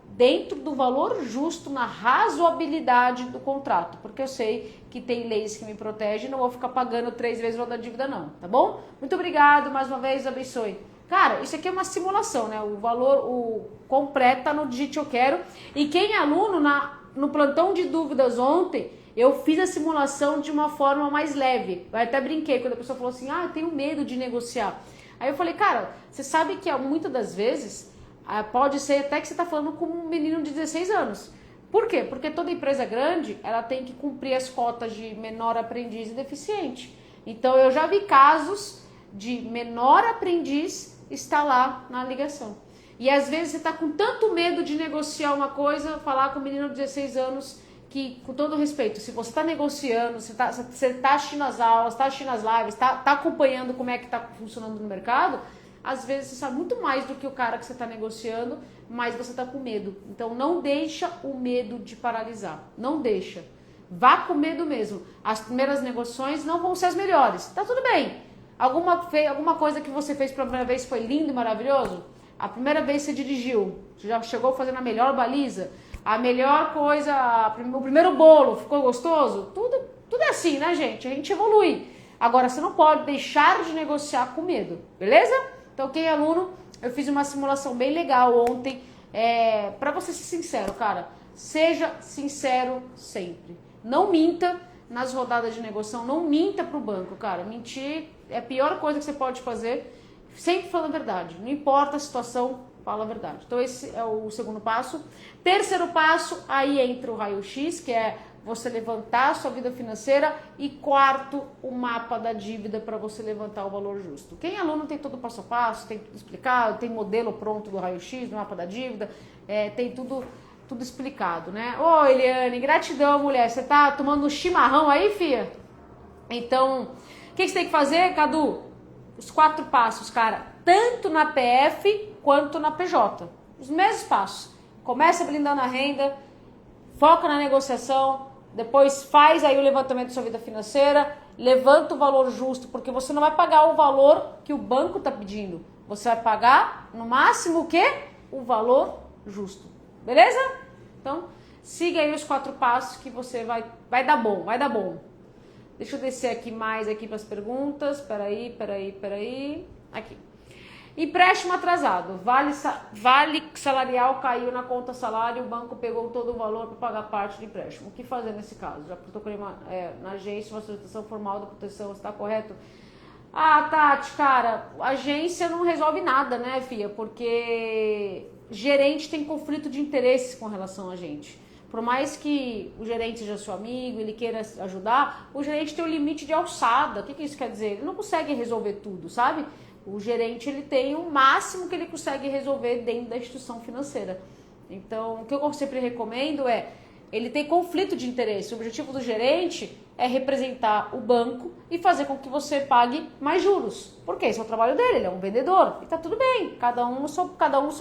S1: dentro do valor justo, na razoabilidade do contrato, porque eu sei que tem leis que me protegem e não vou ficar pagando 3 vezes o valor da dívida não, tá bom? Muito obrigado, mais uma vez, abençoe. Cara, isso aqui é uma simulação, né? O valor, o completo tá no Digite Eu Quero, e quem é aluno, no plantão de dúvidas ontem, eu fiz a simulação de uma forma mais leve. Eu até brinquei quando a pessoa falou assim, eu tenho medo de negociar. Aí eu falei, cara, você sabe que muitas das vezes pode ser até que você está falando com um menino de 16 anos. Por quê? Porque toda empresa grande, ela tem que cumprir as cotas de menor aprendiz e deficiente. Então, eu já vi casos de menor aprendiz estar lá na ligação. E às vezes você está com tanto medo de negociar uma coisa, falar com um menino de 16 anos, que, com todo respeito, se você está negociando, você está assistindo as aulas, está assistindo as lives, está acompanhando como é que está funcionando no mercado, às vezes você sabe muito mais do que o cara que você está negociando, mas você está com medo. Então não deixa o medo de paralisar. Não deixa. Vá com medo mesmo. As primeiras negociações não vão ser as melhores. Tá tudo bem. Alguma coisa que você fez pela primeira vez foi lindo e maravilhoso? A primeira vez você dirigiu, você já chegou fazendo a melhor baliza? A melhor coisa, o primeiro bolo ficou gostoso? Tudo é assim, né, gente? A gente evolui. Agora, você não pode deixar de negociar com medo, beleza? Então, quem é aluno, eu fiz uma simulação bem legal ontem, para você ser sincero, cara, seja sincero sempre. Não minta nas rodadas de negociação, não minta pro banco, cara. Mentir é a pior coisa que você pode fazer, sempre falando a verdade. Não importa a situação, fala a verdade. Então, esse é o segundo passo. Terceiro passo, aí entra o raio-x, que é você levantar a sua vida financeira, e quarto, o mapa da dívida para você levantar o valor justo. Quem é aluno tem todo o passo a passo, tem tudo explicado, tem modelo pronto do raio-x, do mapa da dívida, tem tudo explicado, né? Ô, Eliane, gratidão, mulher. Você tá tomando um chimarrão aí, fia? Então, o que você tem que fazer, Cadu? Os 4 passos, cara, tanto na PF quanto na PJ. Os mesmos passos. Começa blindando a renda, foca na negociação, depois faz aí o levantamento da sua vida financeira, levanta o valor justo, porque você não vai pagar o valor que o banco está pedindo. Você vai pagar, no máximo, o quê? O valor justo. Beleza? Então, siga aí os 4 passos que você vai dar bom, vai dar bom. Deixa eu descer aqui mais aqui para as perguntas. Peraí. Aqui. Empréstimo atrasado. Vale salarial caiu na conta salário, o banco pegou todo o valor para pagar parte do empréstimo. O que fazer nesse caso? Já procurei na agência uma solicitação formal da proteção, está correto? Tati, cara, a agência não resolve nada, né, filha? Porque gerente tem conflito de interesses com relação a gente. Por mais que o gerente seja seu amigo, ele queira ajudar, o gerente tem um limite de alçada. O que isso quer dizer? Ele não consegue resolver tudo, sabe? O gerente, ele tem o máximo que ele consegue resolver dentro da instituição financeira. Então, o que eu sempre recomendo é, ele tem conflito de interesse. O objetivo do gerente é representar o banco e fazer com que você pague mais juros. Porque esse é o trabalho dele, ele é um vendedor. E tá tudo bem, cada um no seu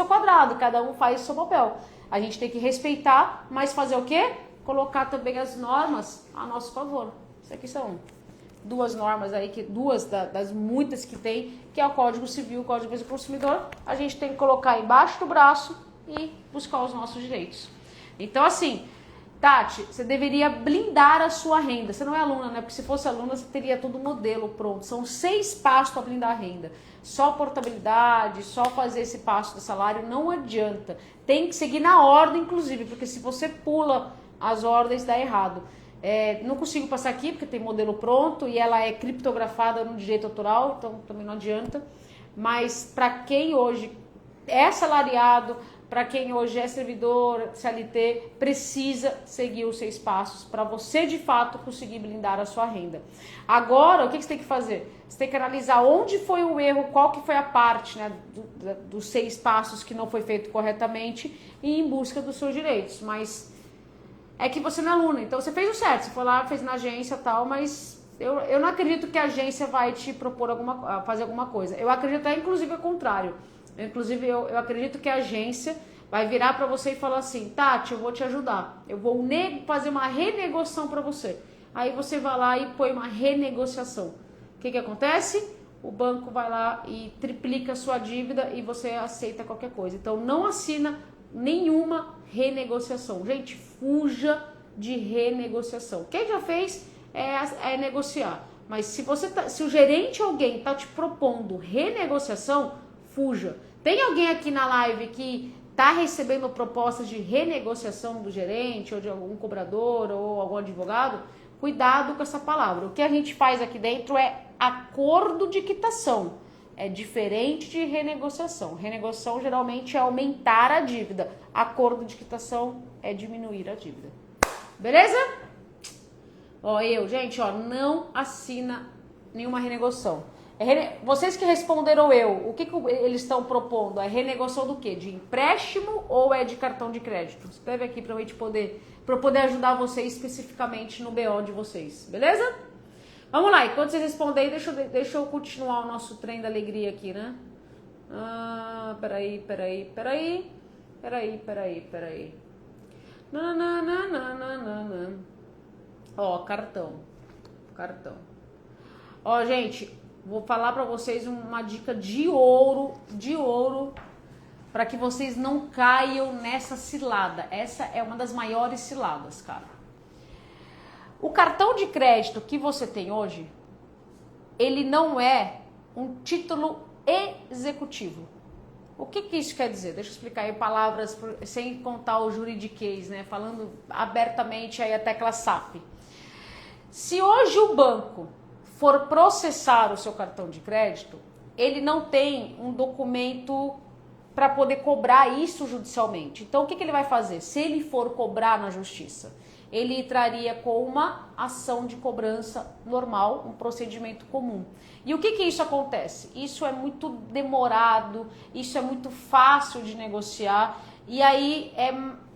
S1: quadrado, cada um faz o seu papel. A gente tem que respeitar, mas fazer o quê? Colocar também as normas a nosso favor. Isso aqui são duas normas aí, duas das muitas que tem, que é o Código Civil e o Código de Defesa do Consumidor. A gente tem que colocar embaixo do braço e buscar os nossos direitos. Então, assim, Tati, você deveria blindar a sua renda. Você não é aluna, né? Porque se fosse aluna, você teria todo o modelo pronto. São 6 passos para blindar a renda. Só portabilidade, só fazer esse passo do salário não adianta. Tem que seguir na ordem, inclusive, porque se você pula as ordens, dá errado. Não consigo passar aqui, porque tem modelo pronto e ela é criptografada no direito autoral, então também não adianta. Mas para quem hoje é assalariado, para quem hoje é servidor, CLT, precisa seguir os 6 passos para você, de fato, conseguir blindar a sua renda. Agora, o que você tem que fazer? Você tem que analisar onde foi o erro, qual que foi a parte, né, dos 6 passos que não foi feito corretamente e ir em busca dos seus direitos. Mas é que você não é aluna, então você fez o certo, você foi lá, fez na agência e tal, mas eu não acredito que a agência vai te propor fazer alguma coisa. Eu acredito até, inclusive, ao contrário. Inclusive, eu acredito que a agência vai virar para você e falar assim, Tati, eu vou te ajudar, eu vou fazer uma renegociação para você. Aí você vai lá e põe uma renegociação. O que acontece? O banco vai lá e triplica a sua dívida e você aceita qualquer coisa. Então, não assina nenhuma renegociação. Gente, fuja de renegociação. Quem já fez é negociar. Mas se o gerente alguém está te propondo renegociação, fuja. Tem alguém aqui na live que está recebendo propostas de renegociação do gerente ou de algum cobrador ou algum advogado? Cuidado com essa palavra. O que a gente faz aqui dentro é acordo de quitação. É diferente de renegociação. Renegociação geralmente é aumentar a dívida. Acordo de quitação é diminuir a dívida. Beleza? Gente, não assina nenhuma renegociação. Vocês que responderam o que eles estão propondo? É renegociação do quê? De empréstimo ou é de cartão de crédito? Escreve aqui para eu poder ajudar vocês especificamente no BO de vocês, beleza? Vamos lá, enquanto vocês respondem, deixa eu continuar o nosso trem da alegria aqui, né? Peraí. Cartão. Gente, vou falar pra vocês uma dica de ouro, para que vocês não caiam nessa cilada. Essa é uma das maiores ciladas, cara. O cartão de crédito que você tem hoje, ele não é um título executivo. O que isso quer dizer? Deixa eu explicar aí palavras sem contar o juridiquês, né? Falando abertamente aí a tecla SAP. Se hoje o banco for processar o seu cartão de crédito, ele não tem um documento para poder cobrar isso judicialmente. Então, o que ele vai fazer? Se ele for cobrar na justiça, ele entraria com uma ação de cobrança normal, um procedimento comum. E o que isso acontece? Isso é muito demorado, isso é muito fácil de negociar, e aí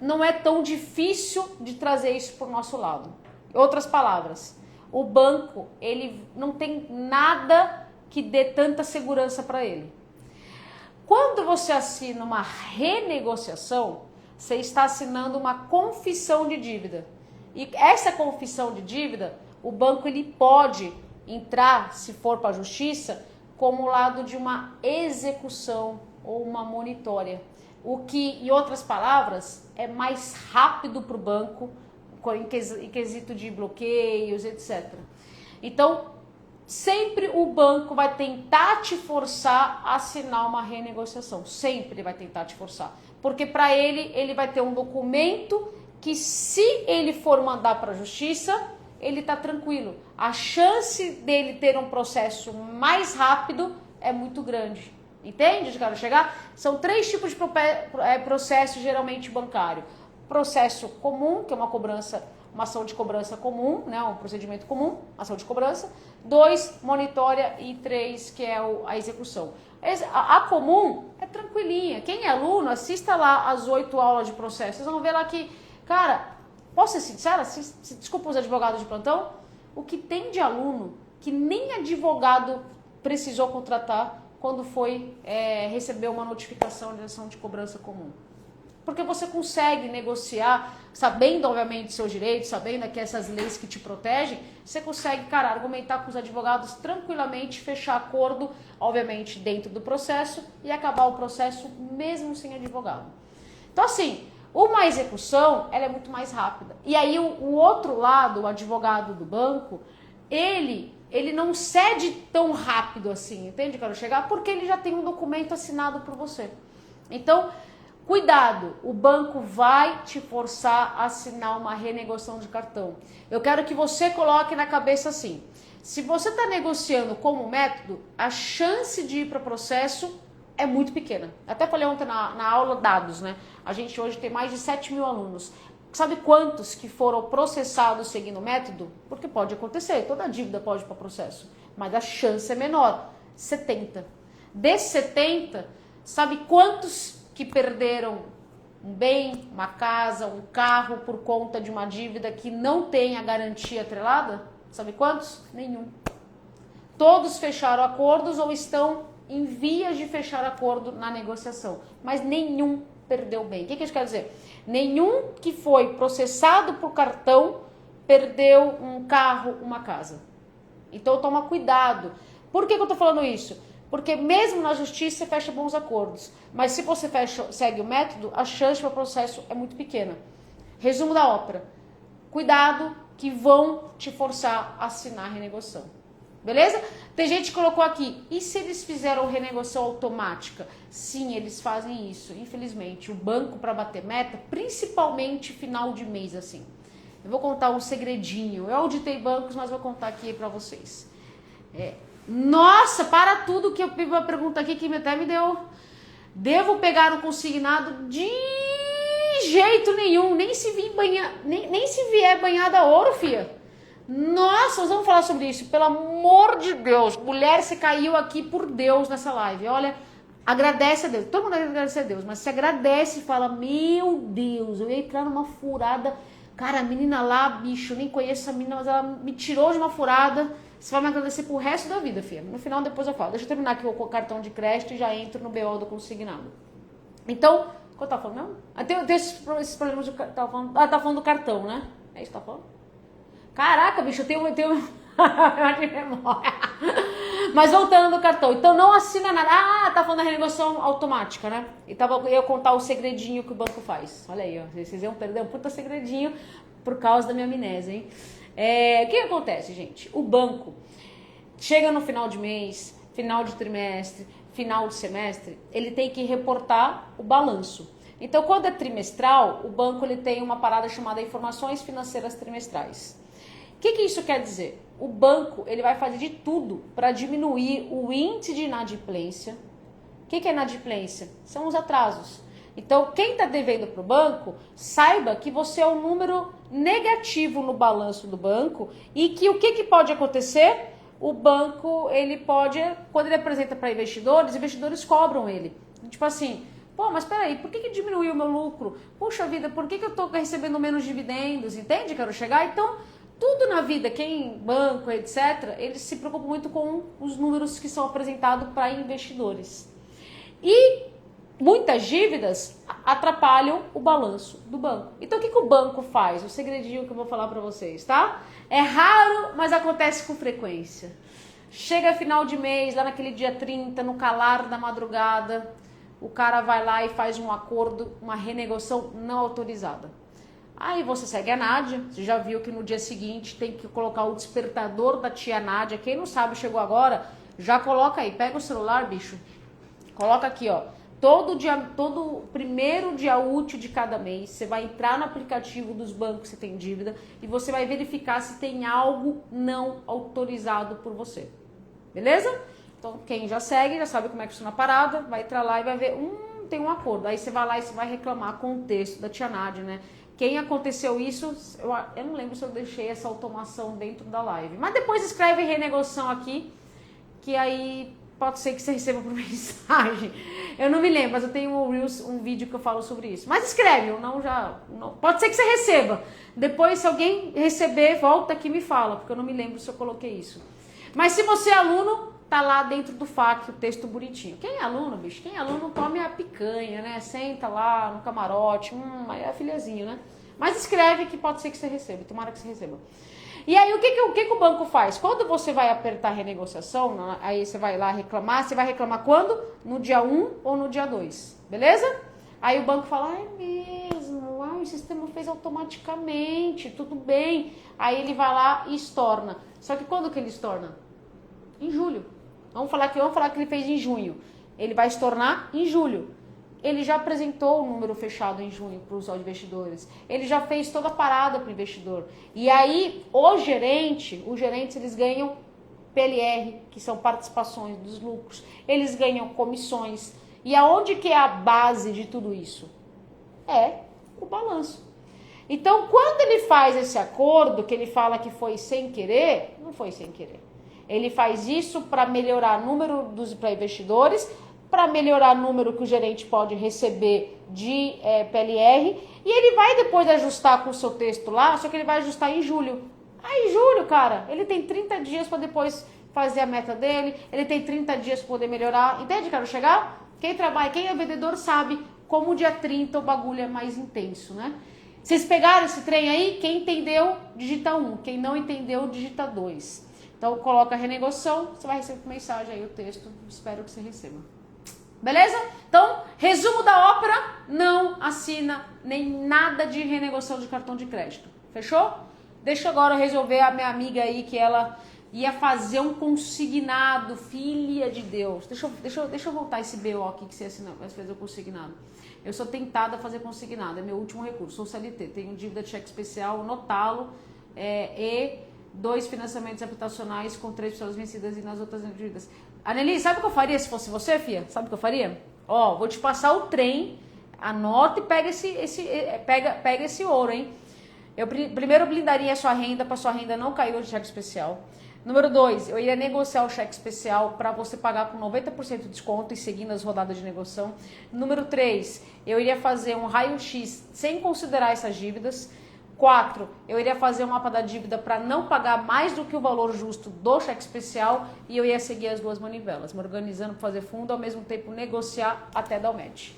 S1: não é tão difícil de trazer isso para o nosso lado. Em outras palavras, o banco, ele não tem nada que dê tanta segurança para ele. Quando você assina uma renegociação, você está assinando uma confissão de dívida. E essa confissão de dívida, o banco ele pode entrar, se for para a justiça, como lado de uma execução ou uma monitória. O que, em outras palavras, é mais rápido para o banco, em quesito de bloqueios, etc. Então, sempre o banco vai tentar te forçar a assinar uma renegociação. Sempre vai tentar te forçar. Porque para ele vai ter um documento que, se ele for mandar para a justiça, ele está tranquilo. A chance dele ter um processo mais rápido é muito grande. Entende onde eu quero chegar? São 3 tipos de processo geralmente bancário. Processo comum, que é uma cobrança, uma ação de cobrança comum, né, um procedimento comum, ação de cobrança. 2, monitória. E 3, que é a execução. A comum é tranquilinha. Quem é aluno, assista lá as 8 aulas de processo. Vocês vão ver lá que, cara, posso ser sincera? Desculpa os advogados de plantão. O que tem de aluno que nem advogado precisou contratar quando foi receber uma notificação de ação de cobrança comum. Porque você consegue negociar, sabendo, obviamente, seus direitos, sabendo que essas leis que te protegem, você consegue, cara, argumentar com os advogados tranquilamente, fechar acordo, obviamente, dentro do processo e acabar o processo mesmo sem advogado. Então, assim, uma execução, ela é muito mais rápida. E aí, o outro lado, o advogado do banco, ele não cede tão rápido assim, entende? Quero chegar, porque ele já tem um documento assinado por você. Então, cuidado, o banco vai te forçar a assinar uma renegociação de cartão. Eu quero que você coloque na cabeça assim, se você está negociando como método, a chance de ir para o processo é muito pequena. Até falei ontem na aula dados, né? A gente hoje tem mais de 7 mil alunos. Sabe quantos que foram processados seguindo o método? Porque pode acontecer, toda dívida pode ir para processo, mas a chance é menor, 70. Desses 70, sabe quantos que perderam um bem, uma casa, um carro por conta de uma dívida que não tem a garantia atrelada? Sabe quantos? Nenhum. Todos fecharam acordos ou estão em vias de fechar acordo na negociação, mas nenhum perdeu bem. O que isso quer dizer? Nenhum que foi processado por cartão perdeu um carro, uma casa. Então toma cuidado. Por que eu tô falando isso? Porque mesmo na justiça você fecha bons acordos, mas se você segue o método, a chance para o processo é muito pequena. Resumo da ópera. Cuidado que vão te forçar a assinar a renegociação. Beleza? Tem gente que colocou aqui, e se eles fizeram renegociação automática? Sim, eles fazem isso, infelizmente. O banco para bater meta, principalmente final de mês, assim. Eu vou contar um segredinho. Eu auditei bancos, mas vou contar aqui para vocês. Nossa, para tudo que eu vi uma pergunta aqui que até me deu. Devo pegar o consignado? De jeito nenhum, nem se vier banhada a ouro, fia. Nossa, nós vamos falar sobre isso, pelo amor de Deus. Mulher, você caiu aqui por Deus nessa live. Olha, agradece a Deus. Todo mundo agradece a Deus, mas se agradece e fala, meu Deus, eu ia entrar numa furada. Cara, a menina lá, bicho, eu nem conheço a menina, mas ela me tirou de uma furada. Você vai me agradecer pro resto da vida, filha. No final, depois eu falo. Deixa eu terminar aqui o cartão de crédito e já entro no BO do consignado. Então, o que eu tava falando mesmo? Tem esses problemas de... Tá falando do cartão, né? É isso que tá falando? Caraca, bicho, eu tenho de memória. Mas voltando no cartão. Então não assina nada. Ah, tá falando da renegociação automática, né? E eu ia contar o segredinho que o banco faz. Olha aí, ó. Vocês iam perder um puta segredinho por causa da minha amnésia, hein? O que acontece, gente? O banco chega no final de mês, final de trimestre, final de semestre, ele tem que reportar o balanço. Então, quando é trimestral, o banco ele tem uma parada chamada Informações Financeiras Trimestrais. O que isso quer dizer? O banco ele vai fazer de tudo para diminuir o índice de inadimplência. O que é inadimplência? São os atrasos. Então, quem está devendo para o banco, saiba que você é um número negativo no balanço do banco e que o que pode acontecer? O banco, ele pode, quando ele apresenta para investidores cobram ele. Tipo assim, pô, mas peraí, por que diminuiu o meu lucro? Puxa vida, por que eu estou recebendo menos dividendos? Entende? Quero chegar. Então, tudo na vida, quem banco, etc., eles se preocupam muito com os números que são apresentados para investidores. E muitas dívidas atrapalham o balanço do banco. Então, o que o banco faz? O segredinho que eu vou falar para vocês, tá? É raro, mas acontece com frequência. Chega final de mês, lá naquele dia 30, no calar da madrugada, o cara vai lá e faz um acordo, uma renegociação não autorizada. Aí você segue a Nádia, você já viu que no dia seguinte tem que colocar o despertador da tia Nádia. Quem não sabe, chegou agora, já coloca aí, pega o celular, bicho, coloca aqui, ó. Todo primeiro dia útil de cada mês, você vai entrar no aplicativo dos bancos que você tem dívida e você vai verificar se tem algo não autorizado por você. Beleza? Então, quem já segue, já sabe como é que funciona a parada, vai entrar lá e vai ver, tem um acordo. Aí você vai lá e você vai reclamar com o texto da tia Nádia, né? Quem aconteceu isso, eu não lembro se eu deixei essa automação dentro da live. Mas depois escreve renegociação aqui, que aí pode ser que você receba por mensagem. Eu não me lembro, mas eu tenho um vídeo que eu falo sobre isso. Mas escreve, eu não já... Não, pode ser que você receba. Depois, se alguém receber, volta aqui e me fala, porque eu não me lembro se eu coloquei isso. Mas se você é aluno, tá lá dentro do FAQ o texto bonitinho. Quem é aluno, bicho? Quem é aluno come a picanha, né? Senta lá no camarote, aí é filhazinho, né? Mas escreve que pode ser que você receba, tomara que você receba. E aí, o que o banco faz? Quando você vai apertar a renegociação, aí você vai lá reclamar, você vai reclamar quando? No dia 1 ou no dia 2, beleza? Aí o banco fala, é mesmo, o sistema fez automaticamente, tudo bem. Aí ele vai lá e estorna. Só que quando que ele estorna? Em julho. Vamos falar que ele fez em junho. Ele vai estornar em julho. Ele já apresentou o número fechado em junho para os investidores. Ele já fez toda a parada para o investidor. E aí, os gerentes, eles ganham PLR, que são participações dos lucros. Eles ganham comissões. E aonde que é a base de tudo isso? É o balanço. Então, quando ele faz esse acordo, que ele fala que foi sem querer, não foi sem querer. Ele faz isso para melhorar o número para investidores, para melhorar o número que o gerente pode receber de PLR, e ele vai depois ajustar com o seu texto lá, só que ele vai ajustar em julho. Aí, em julho, cara, ele tem 30 dias para depois fazer a meta dele, ele tem 30 dias para poder melhorar. Entende, quero chegar? Quem trabalha, quem é vendedor sabe como o dia 30 o bagulho é mais intenso, né? Vocês pegaram esse trem aí? Quem entendeu, digita 1. Quem não entendeu, digita 2. Então, coloca a renegociação, você vai receber mensagem aí o texto, espero que você receba. Beleza? Então, resumo da ópera, não assina nem nada de renegociação de cartão de crédito. Fechou? Deixa eu agora resolver a minha amiga aí, que ela ia fazer um consignado, filha de Deus. Deixa eu voltar esse BO aqui que você assinou, vai fazer o consignado. Eu sou tentada a fazer consignado, é meu último recurso, sou CLT, tenho dívida de cheque especial, notá-lo, e 2 financiamentos habitacionais com 3 pessoas vencidas e nas outras dívidas. Aneli, sabe o que eu faria se fosse você, fia? Sabe o que eu faria? Ó, vou te passar o trem, anota e pega esse ouro, hein? Eu primeiro blindaria a sua renda, para sua renda não cair de cheque especial. Número 2, eu ia negociar o cheque especial para você pagar com 90% de desconto e seguindo as rodadas de negociação. Número 3, eu iria fazer um raio-x sem considerar essas dívidas. 4, eu iria fazer um mapa da dívida para não pagar mais do que o valor justo do cheque especial e eu ia seguir as 2 manivelas, me organizando para fazer fundo, ao mesmo tempo negociar até dar o match.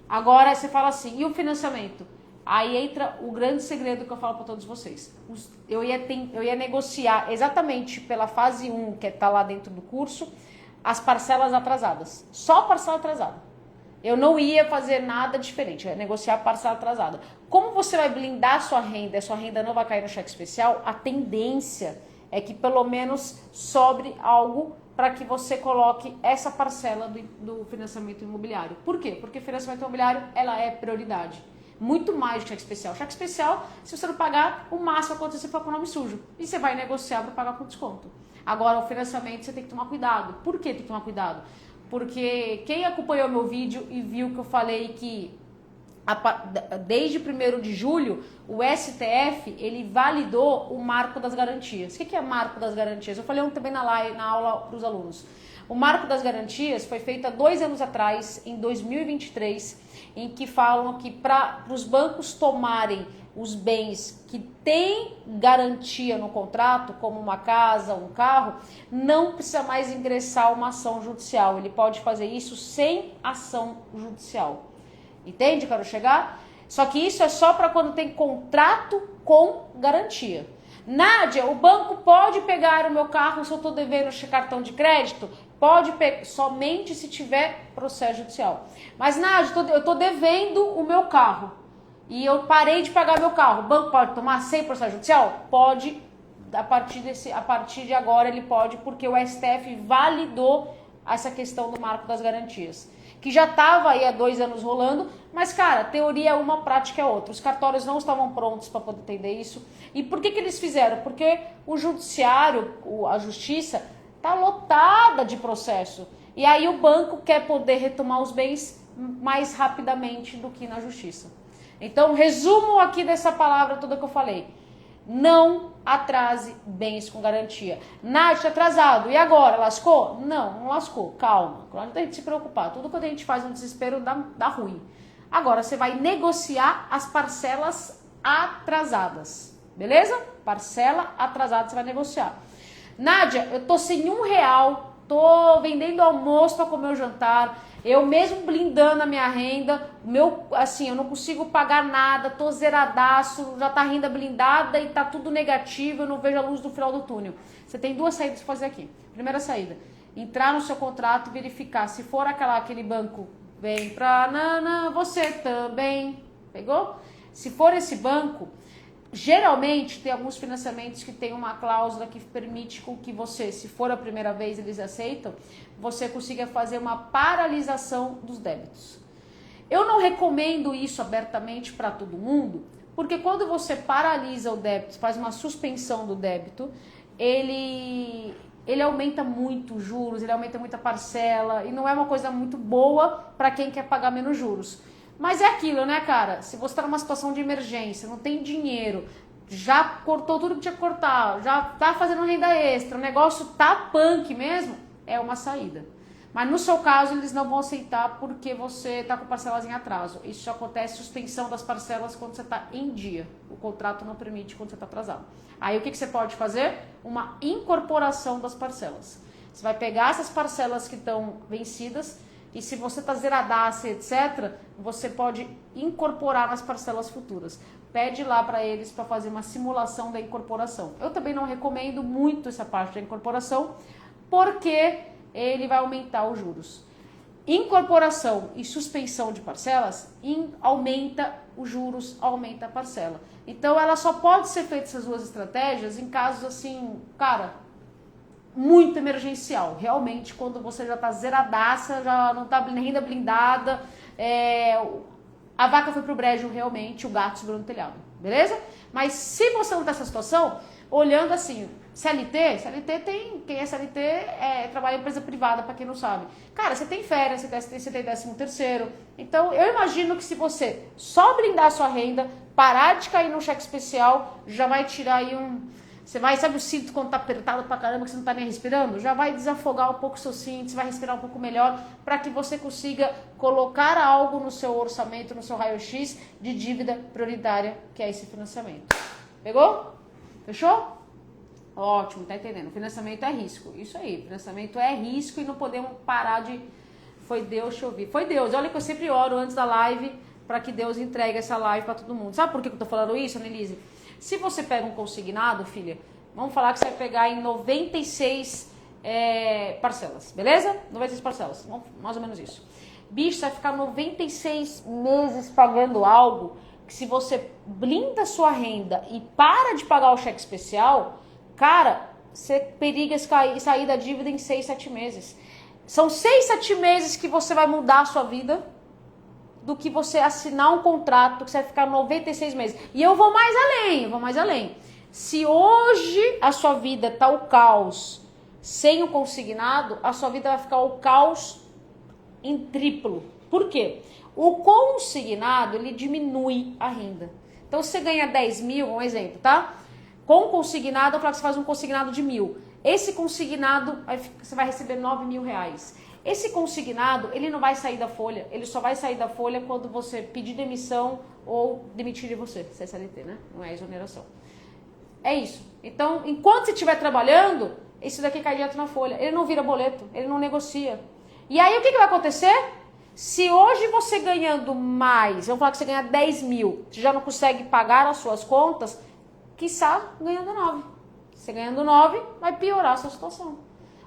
S1: Agora você fala assim, e o financiamento? Aí entra o grande segredo que eu falo para todos vocês. Eu ia negociar exatamente pela fase 1, que está lá dentro do curso, as parcelas atrasadas. Só parcela atrasada. Eu não ia fazer nada diferente, eu ia negociar a parcela atrasada. Como você vai blindar a sua renda não vai cair no cheque especial, a tendência é que pelo menos sobre algo para que você coloque essa parcela do financiamento imobiliário. Por quê? Porque financiamento imobiliário, ela é prioridade. Muito mais do cheque especial. Cheque especial, se você não pagar, o máximo vai acontecer for com o nome sujo. E você vai negociar para pagar com desconto. Agora, o financiamento, você tem que tomar cuidado. Por que tem que tomar cuidado? Porque quem acompanhou meu vídeo e viu que eu falei que desde 1º de julho, o STF, ele validou o marco das garantias. O que é marco das garantias? Eu falei também na aula para os alunos. O marco das garantias foi feito há 2 anos atrás, em 2023, em que falam que para os bancos tomarem os bens que têm garantia no contrato, como uma casa, um carro, não precisa mais ingressar uma ação judicial. Ele pode fazer isso sem ação judicial. Entende? Quero chegar? Só que isso é só para quando tem contrato com garantia. Nádia, o banco pode pegar o meu carro se eu estou devendo cartão de crédito? Pode pegar, somente se tiver processo judicial. Mas, Nádia, eu estou devendo o meu carro e eu parei de pagar meu carro. O banco pode tomar sem processo judicial? Pode. A partir de agora ele pode, porque o STF validou essa questão do marco das garantias, que já estava aí há 2 anos rolando, mas, cara, teoria é uma, prática é outra. Os cartórios não estavam prontos para poder entender isso. E por que eles fizeram? Porque o judiciário, a justiça, Tá lotada de processo. E aí o banco quer poder retomar os bens mais rapidamente do que na justiça. Então, resumo aqui dessa palavra toda que eu falei. Não atrase bens com garantia. Nath, atrasado. E agora? Lascou? Não lascou. Calma. Não tem que se preocupar. Tudo que a gente faz no desespero dá ruim. Agora, você vai negociar as parcelas atrasadas. Beleza? Parcela atrasada você vai negociar. Nádia, eu tô sem R$1. Tô vendendo almoço para comer o jantar. Eu mesmo blindando a minha renda, eu não consigo pagar nada, tô zeradaço, já tá a renda blindada e tá tudo negativo, eu não vejo a luz do final do túnel. Você tem duas saídas para fazer aqui. Primeira saída, entrar no seu contrato, verificar se for aquele banco, vem pra Nana, você também, pegou? Se for esse banco, geralmente tem alguns financiamentos que tem uma cláusula que permite com que você, se for a primeira vez eles aceitam, você consiga fazer uma paralisação dos débitos. Eu não recomendo isso abertamente para todo mundo, porque quando você paralisa o débito, faz uma suspensão do débito, ele aumenta muito os juros, ele aumenta muito a parcela e não é uma coisa muito boa para quem quer pagar menos juros. Mas é aquilo, né, cara? Se você está numa situação de emergência, não tem dinheiro, já cortou tudo que tinha que cortar, já tá fazendo renda extra, o negócio tá punk mesmo, é uma saída. Mas no seu caso, eles não vão aceitar porque você tá com parcelas em atraso. Isso acontece, suspensão das parcelas quando você tá em dia. O contrato não permite quando você tá atrasado. Aí o que você pode fazer? Uma incorporação das parcelas. Você vai pegar essas parcelas que estão vencidas e se você está zeradaça, etc., você pode incorporar nas parcelas futuras. Pede lá para eles para fazer uma simulação da incorporação. Eu também não recomendo muito essa parte da incorporação, porque ele vai aumentar os juros. Incorporação e suspensão de parcelas aumenta os juros, aumenta a parcela. Então, ela só pode ser feita essas duas estratégias em casos assim, cara, muito emergencial, realmente quando você já tá zeradaça, já não tá renda blindada, a vaca foi pro brejo realmente, o gato subiu no telhado, beleza? Mas se você não tá nessa situação, olhando assim, CLT tem, quem é CLT trabalha em empresa privada, para quem não sabe. Cara, você tem férias, você tem 13º, então eu imagino que se você só blindar a sua renda, parar de cair num cheque especial, já vai tirar aí Você vai, sabe o cinto quando tá apertado pra caramba que você não tá nem respirando? Já vai desafogar um pouco o seu cinto, você vai respirar um pouco melhor para que você consiga colocar algo no seu orçamento, no seu raio-x de dívida prioritária, que é esse financiamento. Pegou? Fechou? Ótimo, tá entendendo. Financiamento é risco. Isso aí, financiamento é risco e não podemos parar de... Foi Deus te ouvir. Foi Deus. Olha que eu sempre oro antes da live para que Deus entregue essa live para todo mundo. Sabe por que eu tô falando isso, Annelise? Se você pega um consignado, filha, vamos falar que você vai pegar em 96 parcelas, beleza? 96 parcelas, mais ou menos isso. Bicho, você vai ficar 96 meses pagando algo que se você blinda a sua renda e para de pagar o cheque especial, cara, você periga sair da dívida em 6, 7 meses. São 6, 7 meses que você vai mudar a sua vida do que você assinar um contrato que você vai ficar 96 meses. E eu vou mais além. Se hoje a sua vida tá o caos sem o consignado, a sua vida vai ficar o caos em triplo. Por quê? O consignado, ele diminui a renda. Então, se você ganha 10 mil, um exemplo, tá? Com consignado, eu falo que você faz um consignado de 1.000. Esse consignado, você vai receber 9 mil reais. Esse consignado, ele não vai sair da folha, ele só vai sair da folha quando você pedir demissão ou demitir de você, CLT, né? Não é exoneração. É isso. Então, enquanto você estiver trabalhando, isso daqui cai direto na folha. Ele não vira boleto, ele não negocia. E aí, o que vai acontecer? Se hoje você ganhando mais, vamos falar que você ganha 10 mil, você já não consegue pagar as suas contas, quiçá ganhando 9. Você ganhando 9, vai piorar a sua situação.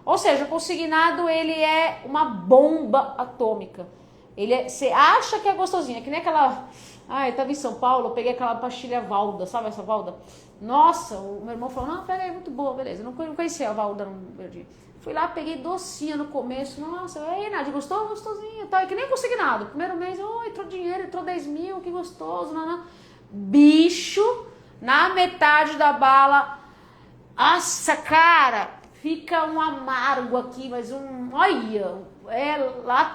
S1: Ou seja, o consignado, ele é uma bomba atômica. Você acha que é gostosinho, é que nem aquela... eu tava em São Paulo, eu peguei aquela pastilha Valda, sabe essa Valda? Nossa, o meu irmão falou, não, pega aí, muito boa, beleza. Eu não conhecia a Valda no meu dia. Fui lá, peguei docinha no começo, nossa, aí, Nádia, gostou? Gostosinho, tá? É que nem consignado. Primeiro mês, entrou dinheiro, entrou 10 mil, que gostoso, não. Bicho, na metade da bala, nossa, cara... fica um amargo aqui, mas olha,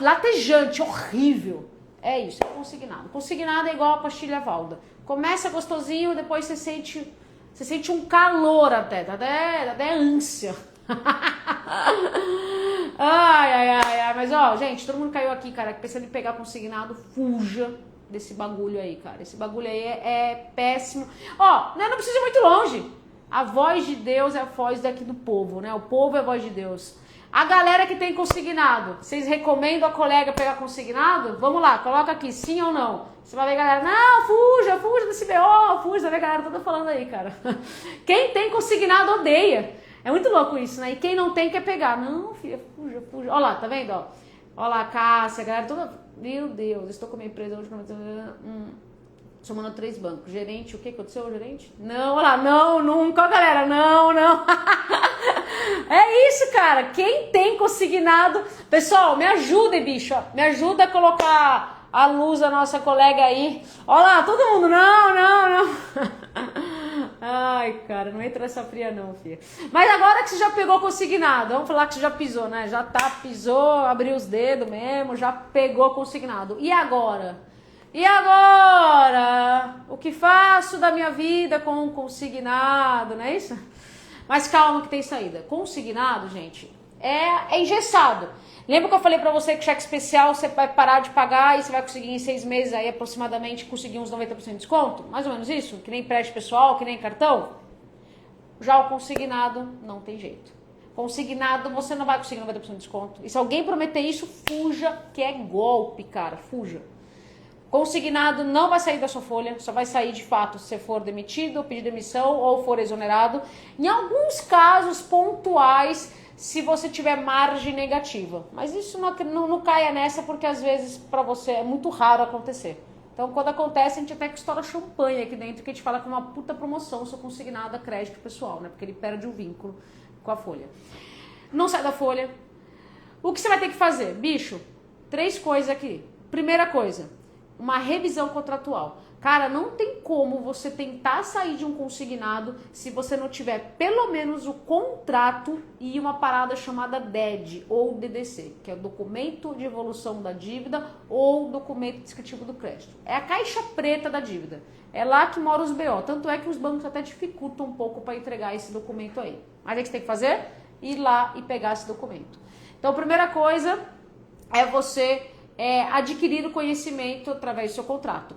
S1: latejante, horrível. É isso, é consignado. Consignado é igual a pastilha Valda. Começa gostosinho, depois você sente um calor até, dá até ânsia. Ai, mas ó, gente, todo mundo caiu aqui, cara, pensando em pegar consignado, fuja desse bagulho aí, cara. Esse bagulho aí é péssimo. Ó, não precisa ir muito longe. A voz de Deus é a voz daqui do povo, né? O povo é a voz de Deus. A galera que tem consignado, vocês recomendam a colega pegar consignado? Vamos lá, coloca aqui, sim ou não. Você vai ver a galera, não, fuja desse BO, fuja, vai ver a galera toda falando aí, cara. Quem tem consignado odeia. É muito louco isso, né? E quem não tem quer pegar. Não, filha, fuja. Olha lá, tá vendo, ó? Olha lá, Cássia, a galera toda... Meu Deus, estou com a minha empresa hoje... Somando 3 bancos. Gerente, o que aconteceu, gerente? Não, olha lá, não, nunca, galera, não. É isso, cara. Quem tem consignado... Pessoal, me ajudem, bicho. Me ajuda a colocar a luz da nossa colega aí. Olha lá, todo mundo, não. Ai, cara, não entra essa fria não, filha. Mas agora que você já pegou consignado, vamos falar que você já pisou, né? Já pisou, abriu os dedos mesmo, já pegou consignado. E agora? O que faço da minha vida com o consignado, não é isso? Mas calma que tem saída. Consignado, gente, é engessado. Lembra que eu falei pra você que cheque especial você vai parar de pagar e você vai conseguir em 6 meses aí aproximadamente conseguir uns 90% de desconto? Mais ou menos isso? Que nem empréstimo pessoal, que nem cartão? Já o consignado não tem jeito. Consignado você não vai conseguir 90% de desconto. E se alguém prometer isso, fuja, que é golpe, cara, fuja. Consignado não vai sair da sua folha, só vai sair de fato se você for demitido, pedir demissão ou for exonerado. Em alguns casos pontuais, se você tiver margem negativa. Mas isso não caia nessa porque às vezes para você é muito raro acontecer. Então quando acontece a gente até que estoura champanhe aqui dentro que a gente fala que é uma puta promoção se eu consignado a crédito pessoal, né? Porque ele perde o vínculo com a folha. Não sai da folha. O que você vai ter que fazer? Bicho, 3 coisas aqui. Primeira coisa, uma revisão contratual. Cara, não tem como você tentar sair de um consignado se você não tiver pelo menos o contrato e uma parada chamada DED ou DDC, que é o documento de evolução da dívida ou documento descritivo do crédito. É a caixa preta da dívida. É lá que mora os BO. Tanto é que os bancos até dificultam um pouco para entregar esse documento aí. Mas o que você tem que fazer? Ir lá e pegar esse documento. Então, a primeira coisa é você adquirir o conhecimento através do seu contrato.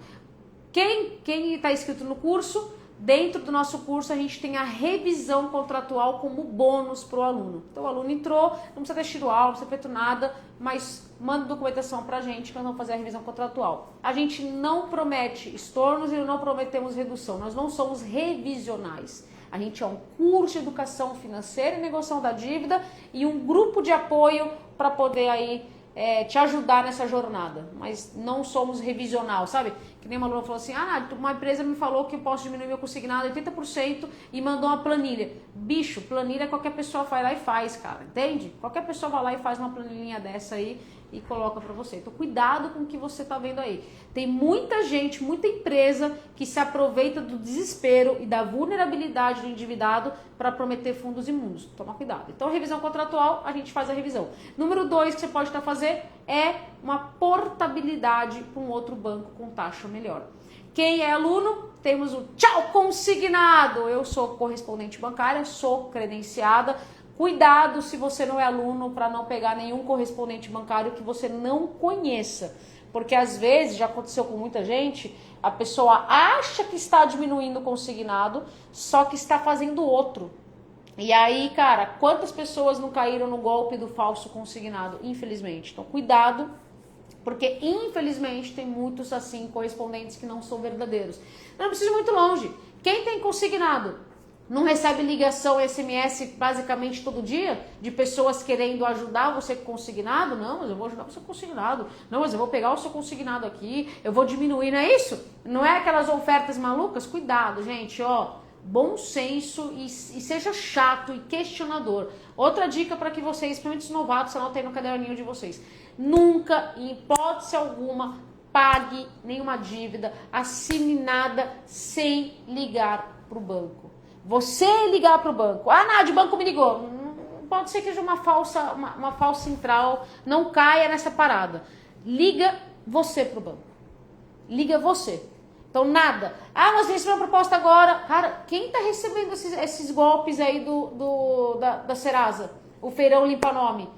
S1: Quem está inscrito no curso, dentro do nosso curso a gente tem a revisão contratual como bônus para o aluno. Então o aluno entrou, não precisa ter tido aula, não precisa ter feito nada, mas manda documentação para a gente que nós vamos fazer a revisão contratual. A gente não promete estornos e não prometemos redução, nós não somos revisionais. A gente é um curso de educação financeira e negociação da dívida e um grupo de apoio para poder aí te ajudar nessa jornada, mas não somos revisional, sabe? Que nem uma aluna falou assim, uma empresa me falou que eu posso diminuir meu consignado 80% e mandou uma planilha. Bicho, planilha qualquer pessoa vai lá e faz, cara, entende? Qualquer pessoa vai lá e faz uma planilhinha dessa aí e coloca pra você. Então cuidado com o que você tá vendo aí. Tem muita gente, muita empresa que se aproveita do desespero e da vulnerabilidade do endividado para prometer fundos imundos. Toma cuidado. Então revisão contratual, a gente faz a revisão. Número 2 que você pode fazer é uma portabilidade para um outro banco com taxa melhor. Quem é aluno, temos o tchau consignado. Eu sou correspondente bancária, sou credenciada. Cuidado se você não é aluno para não pegar nenhum correspondente bancário que você não conheça. Porque às vezes, já aconteceu com muita gente, a pessoa acha que está diminuindo o consignado, só que está fazendo outro. E aí, cara, quantas pessoas não caíram no golpe do falso consignado? Infelizmente. Então, cuidado, porque infelizmente tem muitos, assim, correspondentes que não são verdadeiros. Não precisa ir muito longe. Quem tem consignado não recebe ligação SMS basicamente todo dia de pessoas querendo ajudar você com consignado? Não, mas eu vou ajudar você com consignado. Não, mas eu vou pegar o seu consignado aqui, eu vou diminuir, não é isso? Não é aquelas ofertas malucas? Cuidado, gente, ó. Bom senso e seja chato e questionador. Outra dica para que vocês, principalmente os novatos, anotem no caderninho de vocês. Nunca, em hipótese alguma, pague nenhuma dívida, assine nada sem ligar para o banco. Você ligar para o banco. Nádia, o banco me ligou. pode ser que seja uma falsa central, não caia nessa parada. Liga você pro banco. Liga você. Então nada. Ah, mas recebi uma proposta agora. Cara, quem tá recebendo esses golpes aí da Serasa? O Feirão Limpa Nome.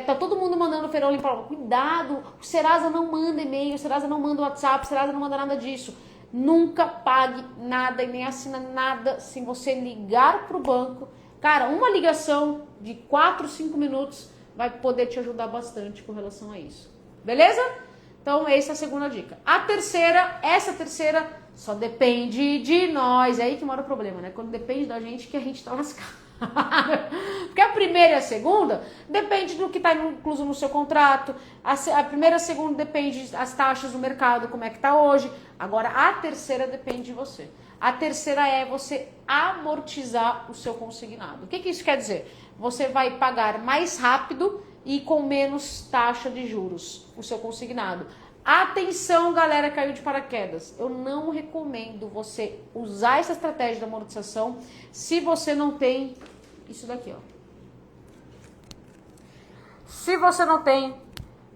S1: Tá todo mundo mandando o Feirão Limpa Nome. Cuidado, o Serasa não manda e-mail, o Serasa não manda WhatsApp, o Serasa não manda nada disso. Nunca pague nada e nem assina nada se você ligar pro banco. Cara, uma ligação de 4, 5 minutos vai poder te ajudar bastante com relação a isso. Beleza? Então, essa é a segunda dica. Essa terceira só depende de nós. É aí que mora o problema, né? Quando depende da gente, que a gente tá lascado. Porque a primeira e a segunda depende do que está incluso no seu contrato. A primeira e a segunda depende das taxas do mercado, como é que está hoje. Agora, a terceira depende de você. A terceira é você amortizar o seu consignado. O que isso quer dizer? Você vai pagar mais rápido e com menos taxa de juros o seu consignado. Atenção, galera, caiu de paraquedas. Eu não recomendo você usar essa estratégia de amortização se você não tem isso daqui, ó. Se você não tem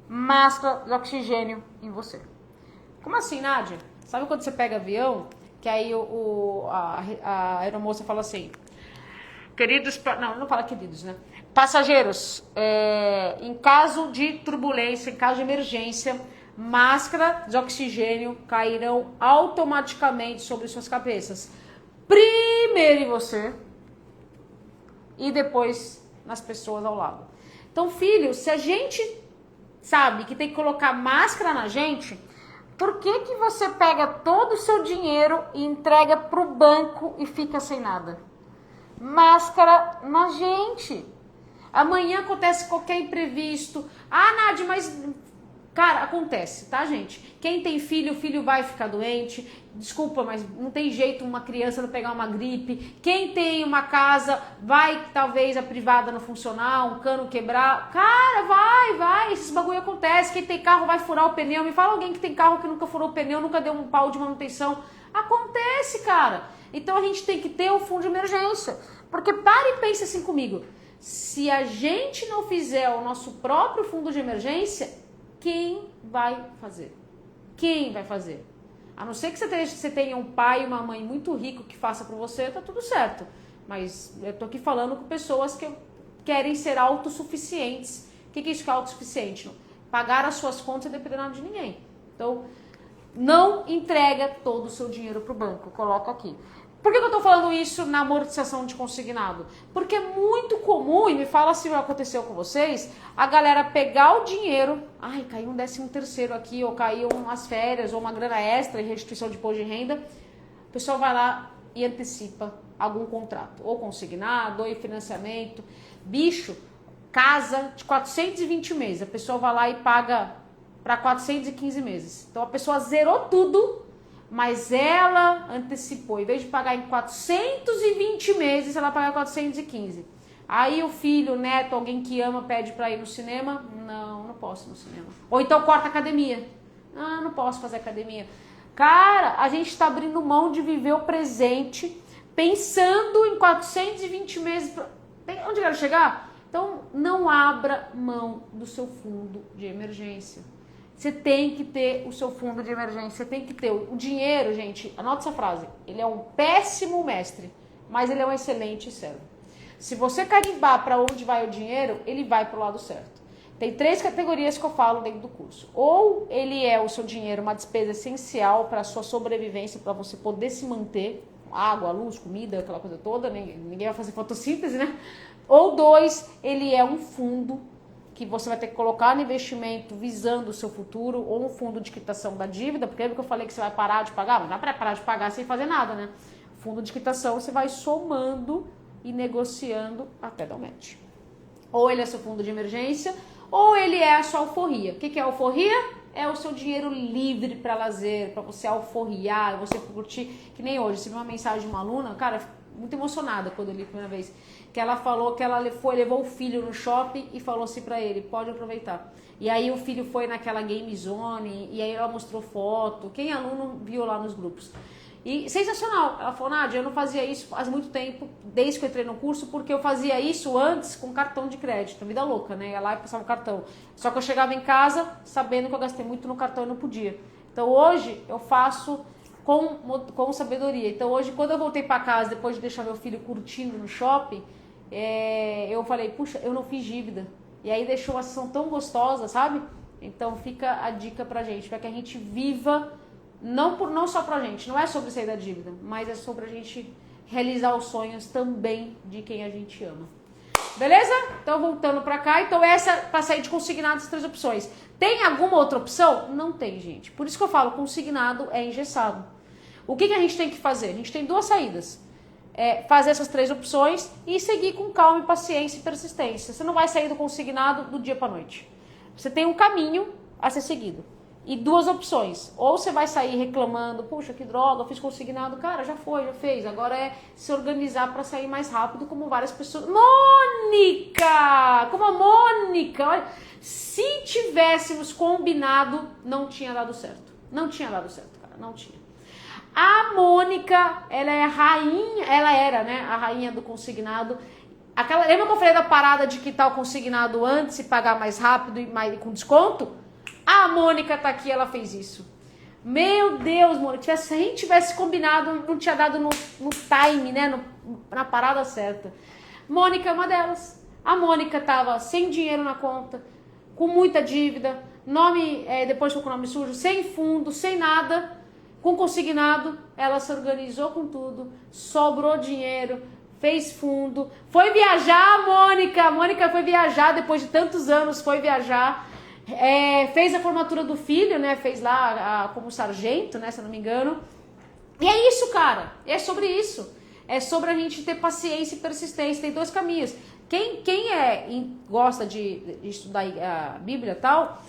S1: máscara de oxigênio em você. Como assim, Nádia? Sabe quando você pega avião, que aí a aeromoça fala assim, queridos, não fala queridos, né? Passageiros, em caso de turbulência, em caso de emergência, máscara de oxigênio cairão automaticamente sobre suas cabeças. Primeiro em você e depois nas pessoas ao lado. Então, filho, se a gente sabe que tem que colocar máscara na gente, por que você pega todo o seu dinheiro e entrega pro banco e fica sem nada? Máscara na gente. Amanhã acontece qualquer imprevisto. Ah, Nádia, mas... Cara, acontece, tá, gente? Quem tem filho, o filho vai ficar doente. Desculpa, mas não tem jeito uma criança não pegar uma gripe. Quem tem uma casa, vai talvez a privada não funcionar, um cano quebrar. Cara, vai. Esses bagulho acontece. Quem tem carro vai furar o pneu. Me fala alguém que tem carro que nunca furou o pneu, nunca deu um pau de manutenção. Acontece, cara. Então a gente tem que ter o fundo de emergência. Porque para e pensa assim comigo. Se a gente não fizer o nosso próprio fundo de emergência, quem vai fazer? Quem vai fazer? A não ser que você tenha um pai e uma mãe muito rico que faça por você, tá tudo certo. Mas eu tô aqui falando com pessoas que querem ser autossuficientes. O que é isso que é autossuficiente? Pagar as suas contas e depender de ninguém. Então, não entrega todo o seu dinheiro pro banco. Coloca aqui. Por que eu tô falando isso na amortização de consignado? Porque é muito comum, e me fala se aconteceu com vocês, a galera pegar o dinheiro, ai, caiu um 13º aqui, ou caiu umas férias, ou uma grana extra em restituição de imposto de renda, o pessoal vai lá e antecipa algum contrato, ou consignado, ou em financiamento. Bicho, casa de 420 meses, a pessoa vai lá e paga para 415 meses. Então a pessoa zerou tudo, mas ela antecipou. Em vez de pagar em 420 meses, ela paga 415. Aí o filho, o neto, alguém que ama, pede pra ir no cinema. Não posso ir no cinema. Ou então corta a academia. Não posso fazer academia. Cara, a gente tá abrindo mão de viver o presente, pensando em 420 meses. Onde eu quero chegar? Então, não abra mão do seu fundo de emergência. Você tem que ter o seu fundo de emergência, você tem que ter o dinheiro, gente, anota essa frase, ele é um péssimo mestre, mas ele é um excelente servo. Se você carimbar para onde vai o dinheiro, ele vai para o lado certo. Tem 3 categorias que eu falo dentro do curso. Ou ele é o seu dinheiro uma despesa essencial para a sua sobrevivência, para você poder se manter, água, luz, comida, aquela coisa toda, ninguém vai fazer fotossíntese, né? Ou 2, ele é um fundo que você vai ter que colocar no investimento visando o seu futuro, ou um fundo de quitação da dívida, porque lembra que eu falei que você vai parar de pagar? Mas não é parar de pagar sem fazer nada, né? Fundo de quitação você vai somando e negociando até dar um match. Ou ele é seu fundo de emergência, ou ele é a sua alforria. O que é alforria? É o seu dinheiro livre para lazer, para você alforriar, você curtir. Que nem hoje, se viu uma mensagem de uma aluna, cara, muito emocionada quando eu li a primeira vez, que ela falou que ela levou o filho no shopping e falou assim pra ele, pode aproveitar. E aí o filho foi naquela game zone, e aí ela mostrou foto, quem é aluno viu lá nos grupos. E sensacional, ela falou, Nádia, eu não fazia isso faz muito tempo, desde que eu entrei no curso, porque eu fazia isso antes com cartão de crédito, vida louca, né, ia lá e passava o cartão. Só que eu chegava em casa sabendo que eu gastei muito no cartão e não podia. Então hoje eu faço com sabedoria. Então hoje, quando eu voltei para casa, depois de deixar meu filho curtindo no shopping, eu falei, puxa, eu não fiz dívida. E aí deixou uma sessão tão gostosa, sabe? Então fica a dica pra gente, para que a gente viva, não só pra gente, não é sobre sair da dívida, mas é sobre a gente realizar os sonhos também de quem a gente ama. Beleza? Então voltando pra cá, então essa para sair de consignado, as 3 opções. Tem alguma outra opção? Não tem, gente. Por isso que eu falo, consignado é engessado. O que a gente tem que fazer? A gente tem 2 saídas. Fazer essas 3 opções e seguir com calma, paciência e persistência. Você não vai sair do consignado do dia para noite. Você tem um caminho a ser seguido. E 2 opções. Ou você vai sair reclamando, puxa, que droga, eu fiz consignado. Cara, já fez. Agora é se organizar para sair mais rápido, como várias pessoas. Mônica! Como a Mônica! Olha, se tivéssemos combinado, não tinha dado certo. Não tinha dado certo, cara. Não tinha. A Mônica, ela é a rainha, ela era, né, a rainha do consignado. Lembra que eu falei da parada de quitar o consignado antes e pagar mais rápido e com desconto? A Mônica tá aqui, ela fez isso. Meu Deus, Mônica, se a gente tivesse combinado, não tinha dado no time, né, na parada certa. Mônica é uma delas. A Mônica tava sem dinheiro na conta, com muita dívida, depois ficou com o nome sujo, sem fundo, sem nada. Com consignado, ela se organizou com tudo, sobrou dinheiro, fez fundo, foi viajar, Mônica. A Mônica foi viajar depois de tantos anos, foi viajar, fez a formatura do filho, né? Fez lá como sargento, né? Se eu não me engano. E é isso, cara. É sobre isso. É sobre a gente ter paciência e persistência. Tem 2 caminhos. Quem gosta de estudar a Bíblia e tal,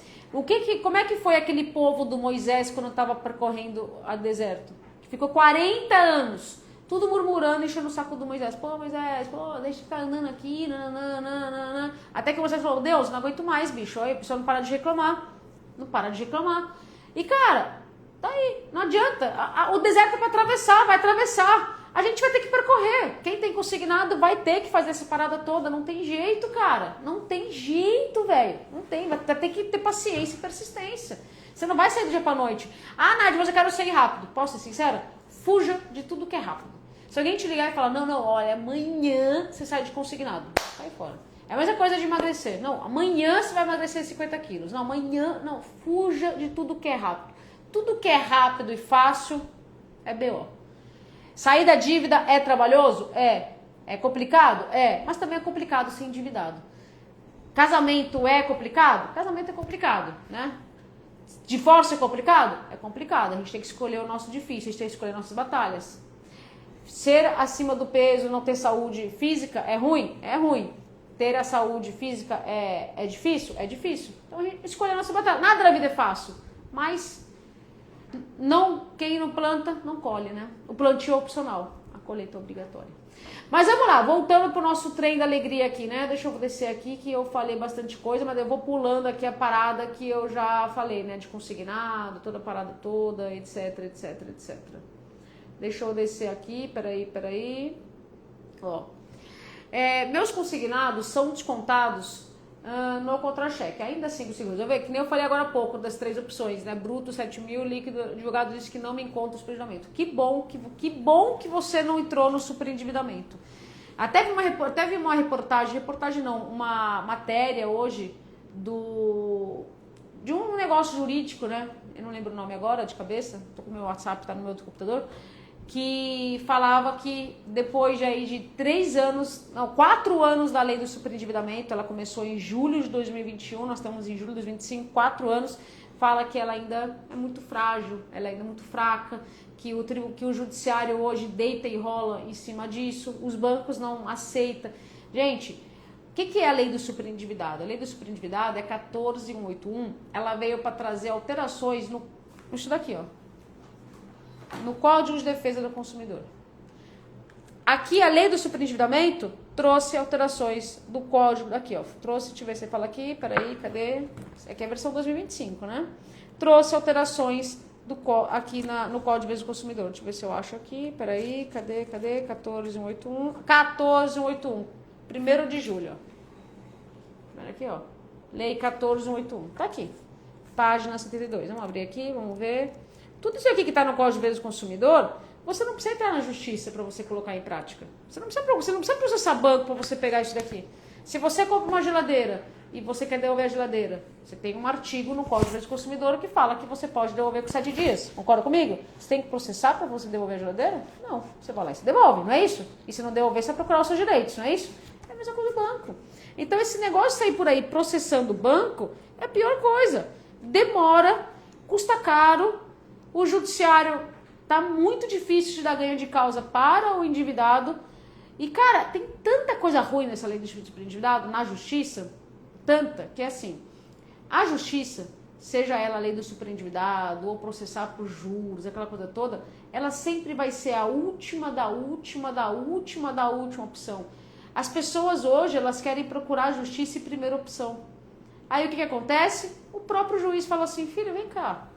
S1: como é que foi aquele povo do Moisés quando estava percorrendo o deserto? Que ficou 40 anos, tudo murmurando, enchendo o saco do Moisés. Pô, Moisés, deixa eu ficar andando aqui, nananana. Até que o Moisés falou, Deus, não aguento mais, bicho. Aí a pessoa não para de reclamar. Não para de reclamar. E, cara, tá aí, não adianta. O deserto é pra atravessar, vai atravessar. A gente vai ter que percorrer. Quem tem consignado vai ter que fazer essa parada toda. Não tem jeito, cara. Não tem jeito, velho. Não tem. Vai ter que ter paciência e persistência. Você não vai sair do dia pra noite. Ah, Nádia, mas eu quero sair rápido. Posso ser sincera? Fuja de tudo que é rápido. Se alguém te ligar e falar, não, olha, amanhã você sai de consignado. Sai fora. É a mesma coisa de emagrecer. Não, amanhã você vai emagrecer 50 quilos. Não, amanhã, não. Fuja de tudo que é rápido. Tudo que é rápido e fácil é BO. Sair da dívida é trabalhoso? É. É complicado? É. Mas também é complicado ser endividado. Casamento é complicado? Casamento é complicado, né? Divórcio é complicado? É complicado. A gente tem que escolher o nosso difícil, a gente tem que escolher nossas batalhas. Ser acima do peso, não ter saúde física é ruim? É ruim. Ter a saúde física é difícil? É difícil. Então a gente escolhe a nossa batalha. Nada na vida é fácil, mas quem não planta, não colhe, né? O plantio é opcional, a colheita é obrigatória. Mas vamos lá, voltando pro nosso trem da alegria aqui, né? Deixa eu descer aqui que eu falei bastante coisa, mas eu vou pulando aqui a parada que eu já falei, né? De consignado, toda a parada toda, etc, etc, etc. Deixa eu descer aqui, peraí. Ó. Meus consignados são descontados no contra-cheque. Ainda assim consigo resolver, que nem eu falei agora há pouco das 3 opções, né? Bruto, 7 mil, líquido, advogado disse que não me encontra o superendividamento. Que bom que você não entrou no superendividamento. Até vi uma reportagem não, uma matéria hoje de um negócio jurídico, né? Eu não lembro o nome agora de cabeça, tô com o meu WhatsApp, tá no meu outro computador, que falava que depois de 4 anos da lei do superendividamento, ela começou em julho de 2021, nós estamos em julho de 2025, 4 anos, fala que ela ainda é muito frágil, ela ainda é muito fraca, que o judiciário hoje deita e rola em cima disso, os bancos não aceitam. Gente, o que é a lei do superendividado? A lei do superendividado é 14181, ela veio para trazer alterações isso daqui, ó. No Código de Defesa do Consumidor. Aqui a lei do superendividamento trouxe alterações do código, aqui ó, trouxe, deixa eu ver se fala aqui, peraí, cadê? Aqui é a versão 2025, né? Trouxe alterações aqui no Código de Defesa do Consumidor, deixa eu ver se eu acho aqui, peraí, cadê? 14181, 1º de julho, ó. Olha aqui, ó, lei 14181, tá aqui, página 72, vamos abrir aqui, vamos ver. Tudo isso aqui que está no Código de Defesa do Consumidor, você não precisa entrar na justiça para você colocar em prática. Você não precisa processar banco para você pegar isso daqui. Se você compra uma geladeira e você quer devolver a geladeira, você tem um artigo no Código de Defesa do Consumidor que fala que você pode devolver com 7 dias. Concorda comigo? Você tem que processar para você devolver a geladeira? Não. Você vai lá e se devolve, não é isso? E se não devolver, você vai procurar os seus direitos, não é isso? É a mesma coisa do banco. Então esse negócio de sair por aí processando o banco é a pior coisa. Demora, custa caro, o judiciário tá muito difícil de dar ganho de causa para o endividado. E, cara, tem tanta coisa ruim nessa lei do superendividado, na justiça, tanta, que é assim, a justiça, seja ela a lei do superendividado, ou processar por juros, aquela coisa toda, ela sempre vai ser a última opção. As pessoas hoje, elas querem procurar a justiça em primeira opção. Aí o que acontece? O próprio juiz fala assim, filho, vem cá,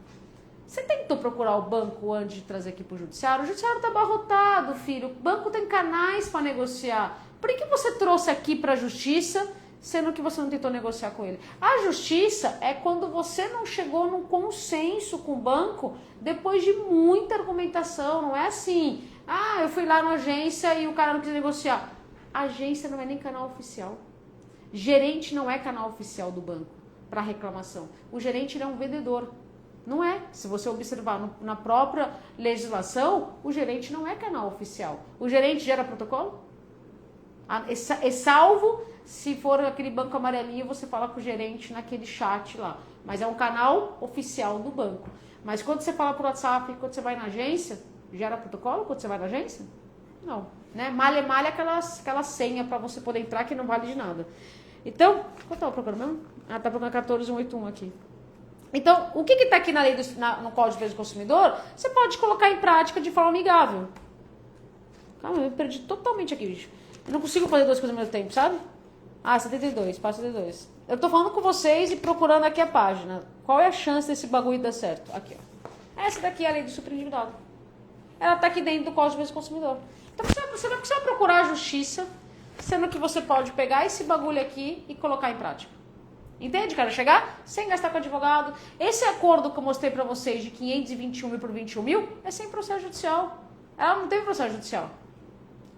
S1: você tentou procurar o banco antes de trazer aqui para o judiciário? O judiciário está abarrotado, filho. O banco tem canais para negociar. Por que você trouxe aqui para a justiça, sendo que você não tentou negociar com ele? A justiça é quando você não chegou num consenso com o banco depois de muita argumentação. Não é assim, eu fui lá na agência e o cara não quis negociar. A agência não é nem canal oficial. Gerente não é canal oficial do banco para reclamação. O gerente é um vendedor. Não é. Se você observar na própria legislação, o gerente não é canal oficial. O gerente gera protocolo? É salvo se for aquele banco amarelinho, você fala com o gerente naquele chat lá. Mas é um canal oficial do banco. Mas quando você fala por WhatsApp, quando você vai na agência, gera protocolo quando você vai na agência? Não. Né? Malha aquela senha para você poder entrar que não vale de nada. Então, qual estava procurando mesmo? Tá procurando 14181 aqui. Então, o que está aqui na lei no Código de Defesa do Consumidor, você pode colocar em prática de forma amigável. Calma, eu me perdi totalmente aqui, bicho. Eu não consigo fazer duas coisas ao mesmo tempo, sabe? 72, passo 72. Eu tô falando com vocês e procurando aqui a página. Qual é a chance desse bagulho dar certo? Aqui, ó. Essa daqui é a lei do superendividado. Ela tá aqui dentro do Código de Defesa do Consumidor. Então, você não precisa procurar a justiça, sendo que você pode pegar esse bagulho aqui e colocar em prática. Entende, cara? Chegar sem gastar com advogado. Esse acordo que eu mostrei pra vocês de 521 mil por 21 mil é sem processo judicial. Ela não teve processo judicial.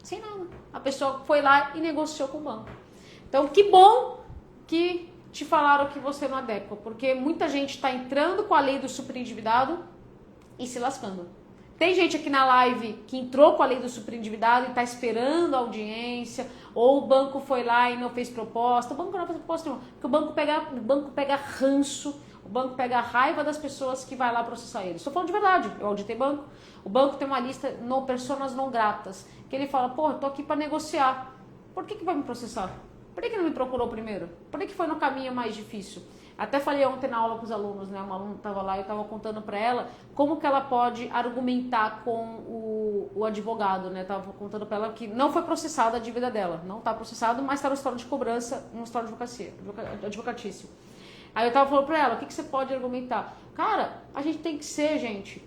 S1: Sem nada. A pessoa foi lá e negociou com o banco. Então, que bom que te falaram que você não adequa, porque muita gente está entrando com a lei do superendividado e se lascando. Tem gente aqui na live que entrou com a lei do superendividado e está esperando a audiência, ou o banco foi lá e não fez proposta. O banco não fez proposta nenhuma, porque o banco pega ranço, o banco pega a raiva das pessoas que vai lá processar ele. Estou falando de verdade, eu auditei banco. O banco tem uma lista no personas não gratas, que ele fala, porra, eu tô aqui para negociar. Por que vai me processar? Por que não me procurou primeiro? Por que foi no caminho mais difícil? Até falei ontem na aula com os alunos, né? Uma aluna estava lá e eu estava contando para ela como que ela pode argumentar com o advogado, né? Estava contando para ela que não foi processada a dívida dela. Não está processado, mas está no histórico de cobrança, no histórico advocatício. Aí eu estava falando para ela, o que você pode argumentar? Cara, a gente tem que ser, gente...